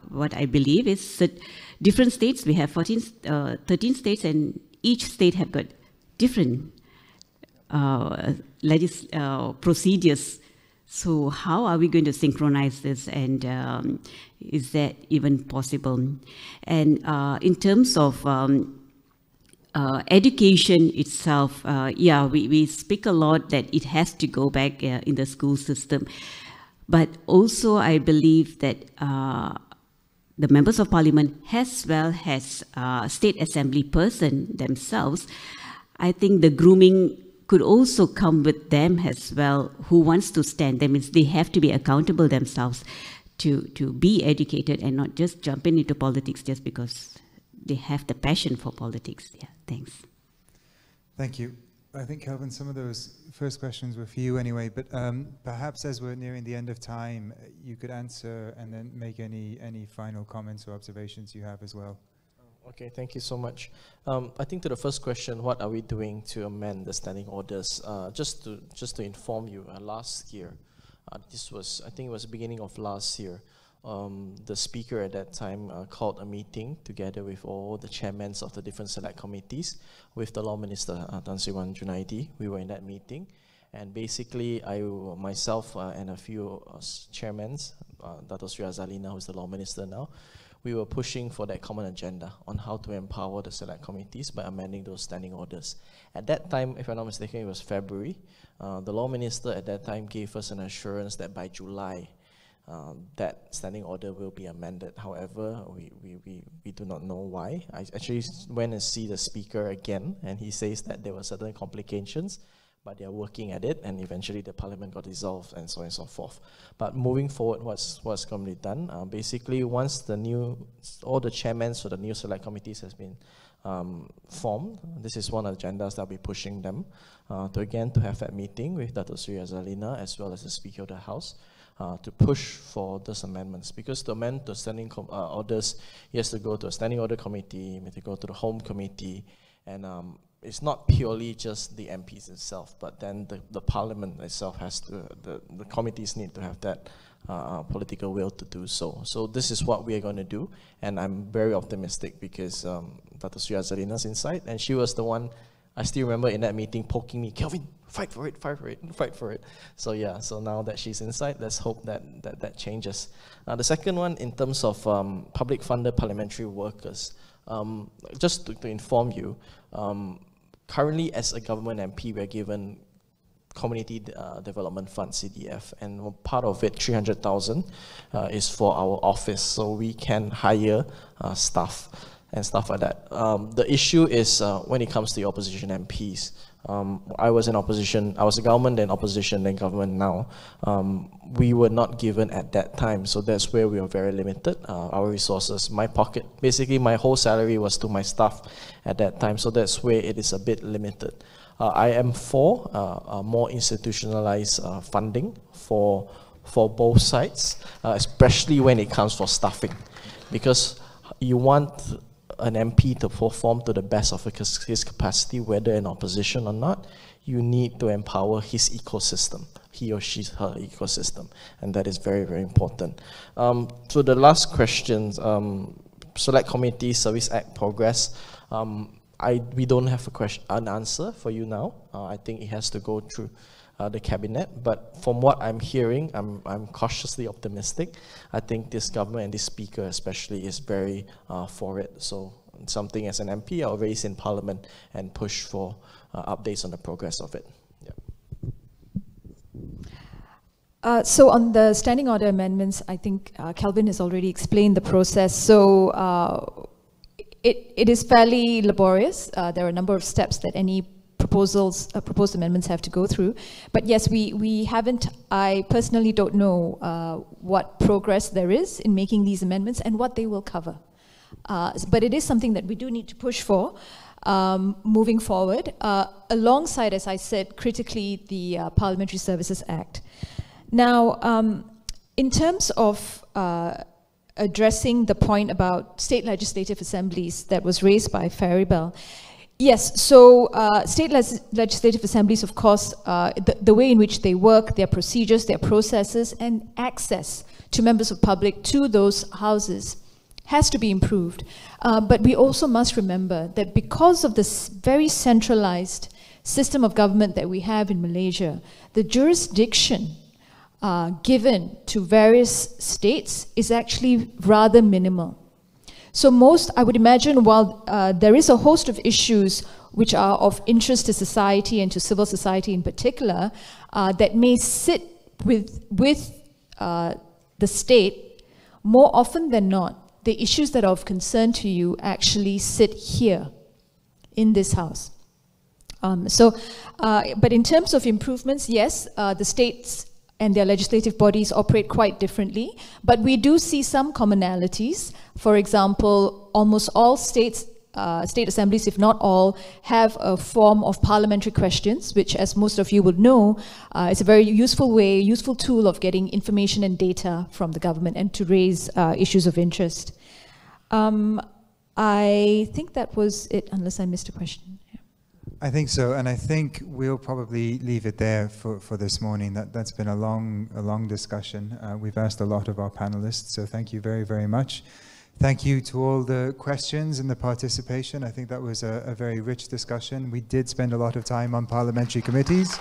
what I believe is that different states, we have 13 states, and each state have got different procedures. So how are we going to synchronize this, and is that even possible? And in terms of education itself, yeah, we speak a lot that it has to go back in the school system. But also I believe that the members of parliament as well as state assembly person themselves, I think the grooming could also come with them as well, who wants to stand. That means they have to be accountable themselves to be educated and not just jump into politics just because they have the passion for politics. Yeah, thanks. Thank you. I think, Kelvin, some of those first questions were for you anyway, but perhaps as we're nearing the end of time, you could answer and then make any final comments or observations you have as well. Okay, thank you so much. I think to the first question, what are we doing to amend the standing orders? Just to inform you, last year, I think it was the beginning of last year, the speaker at that time called a meeting together with all the chairmen of the different select committees with the Law Minister, Tan Sri Wan Junaidi. We were in that meeting, and basically I myself and a few chairmen, Dato' Sri Azalina, who's the Law Minister now, we were pushing for that common agenda on how to empower the select committees by amending those standing orders. At that time, if I'm not mistaken, it was February. The Law Minister at that time gave us an assurance that by July, that standing order will be amended. However, we do not know why. I actually went and see the speaker again, and he says that there were certain complications, but they are working at it, and eventually the parliament got dissolved, and so on and so forth. But moving forward, what's going to be done? Basically, once all the chairmen for the new select committees has been formed, this is one of the agendas that I'll be pushing them to have that meeting with Dato' Sri Azalina as well as the Speaker of the House to push for those amendments, because to amend the standing orders, he has to go to a standing order committee, he has to go to the home committee, and it's not purely just the MPs itself, but then the parliament itself has to, the committees need to have that political will to do so. So this is what we are going to do, and I'm very optimistic because Dato' Sri Azalina's inside, and she was the one, I still remember in that meeting poking me, Kelvin, fight for it, fight for it, fight for it. So yeah, so now that she's inside, let's hope that changes. The second one, in terms of public funded parliamentary workers, just to inform you, currently as a government MP, we're given Community Development Fund, CDF, and part of it, 300,000, is for our office, so we can hire staff and stuff like that. The issue is when it comes to the opposition MPs. I was in opposition, I was a government, then opposition, then government now. We were not given at that time, so that's where we were very limited. Our resources, my pocket, basically my whole salary was to my staff at that time, so that's where it is a bit limited. I am for more institutionalized funding for both sides, especially when it comes for staffing, because you want an MP to perform to the best of his capacity, whether in opposition or not. You need to empower his ecosystem, he or she, her ecosystem, and that is very, very important. So the last question, Select Committee Service Act progress. We don't have an answer for you now. I think it has to go through the cabinet, but from what I'm hearing, I'm cautiously optimistic. I think this government and this speaker especially is very for it. So something as an MP I'll raise in Parliament and push for updates on the progress of it. Yeah. So on the standing order amendments, I think Kelvin has already explained the process. So it is fairly laborious. There are a number of steps that any proposed amendments have to go through. But yes, we haven't, I personally don't know what progress there is in making these amendments and what they will cover. But it is something that we do need to push for moving forward, alongside, as I said, critically, the Parliamentary Services Act. Now, in terms of addressing the point about state legislative assemblies that was raised by Faribel, yes, so state legislative assemblies, of course, the way in which they work, their procedures, their processes, and access to members of public to those houses has to be improved. But we also must remember that because of this very centralized system of government that we have in Malaysia, the jurisdiction given to various states is actually rather minimal. So I would imagine, while there is a host of issues which are of interest to society and to civil society in particular, that may sit with the state, more often than not, the issues that are of concern to you actually sit here in this house. But in terms of improvements, yes, the states and their legislative bodies operate quite differently, but we do see some commonalities. For example, almost all state assemblies, if not all, have a form of parliamentary questions, which, as most of you would know, is a very useful tool of getting information and data from the government and to raise issues of interest. I think that was it, unless I missed a question. I think so, and I think we'll probably leave it there for this morning. That's been a long discussion. We've asked a lot of our panelists, so thank you very, very much. Thank you to all the questions and the participation. I think that was a very rich discussion. We did spend a lot of time on parliamentary committees.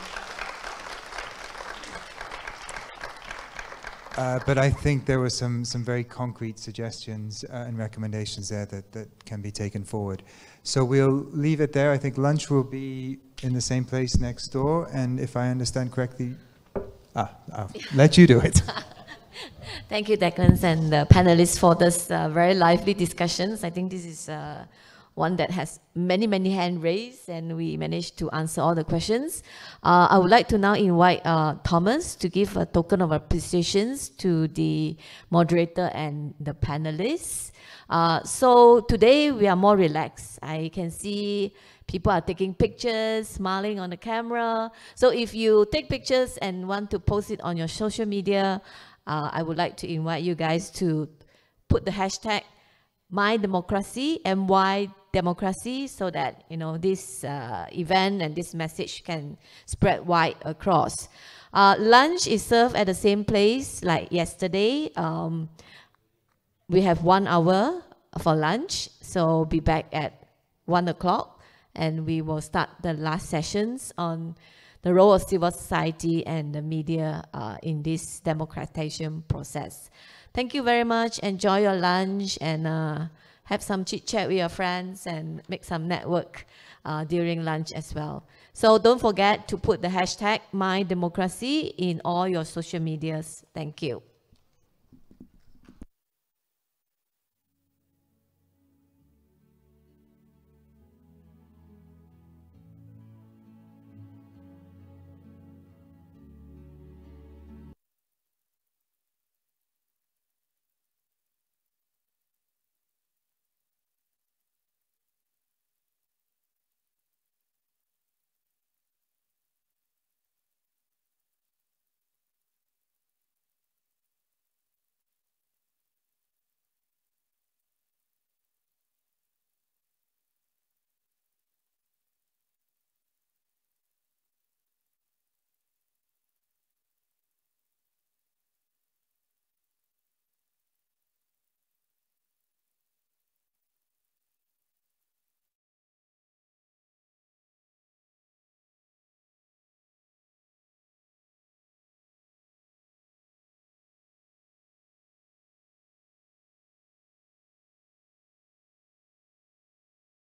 But I think there were some very concrete suggestions and recommendations there that can be taken forward. So we'll leave it there. I think lunch will be in the same place next door. And if I understand correctly, I'll let you do it. Thank you, Declan, and the panelists for this very lively discussions. I think this is one that has many hands raised, and we managed to answer all the questions. I would like to now invite Thomas to give a token of appreciation to the moderator and the panelists. So today we are more relaxed. I can see people are taking pictures, smiling on the camera. So if you take pictures and want to post it on your social media, I would like to invite you guys to put the hashtag #MyDemocracy, MY Democracy, so that this event and this message can spread wide across. Lunch is served at the same place like yesterday. We have 1 hour for lunch, so be back at 1 o'clock, and we will start the last sessions on the role of civil society and the media in this democratization process. Thank you very much. Enjoy your lunch and have some chit-chat with your friends and make some network during lunch as well. So don't forget to put the hashtag #MyDemocracy in all your social medias. Thank you.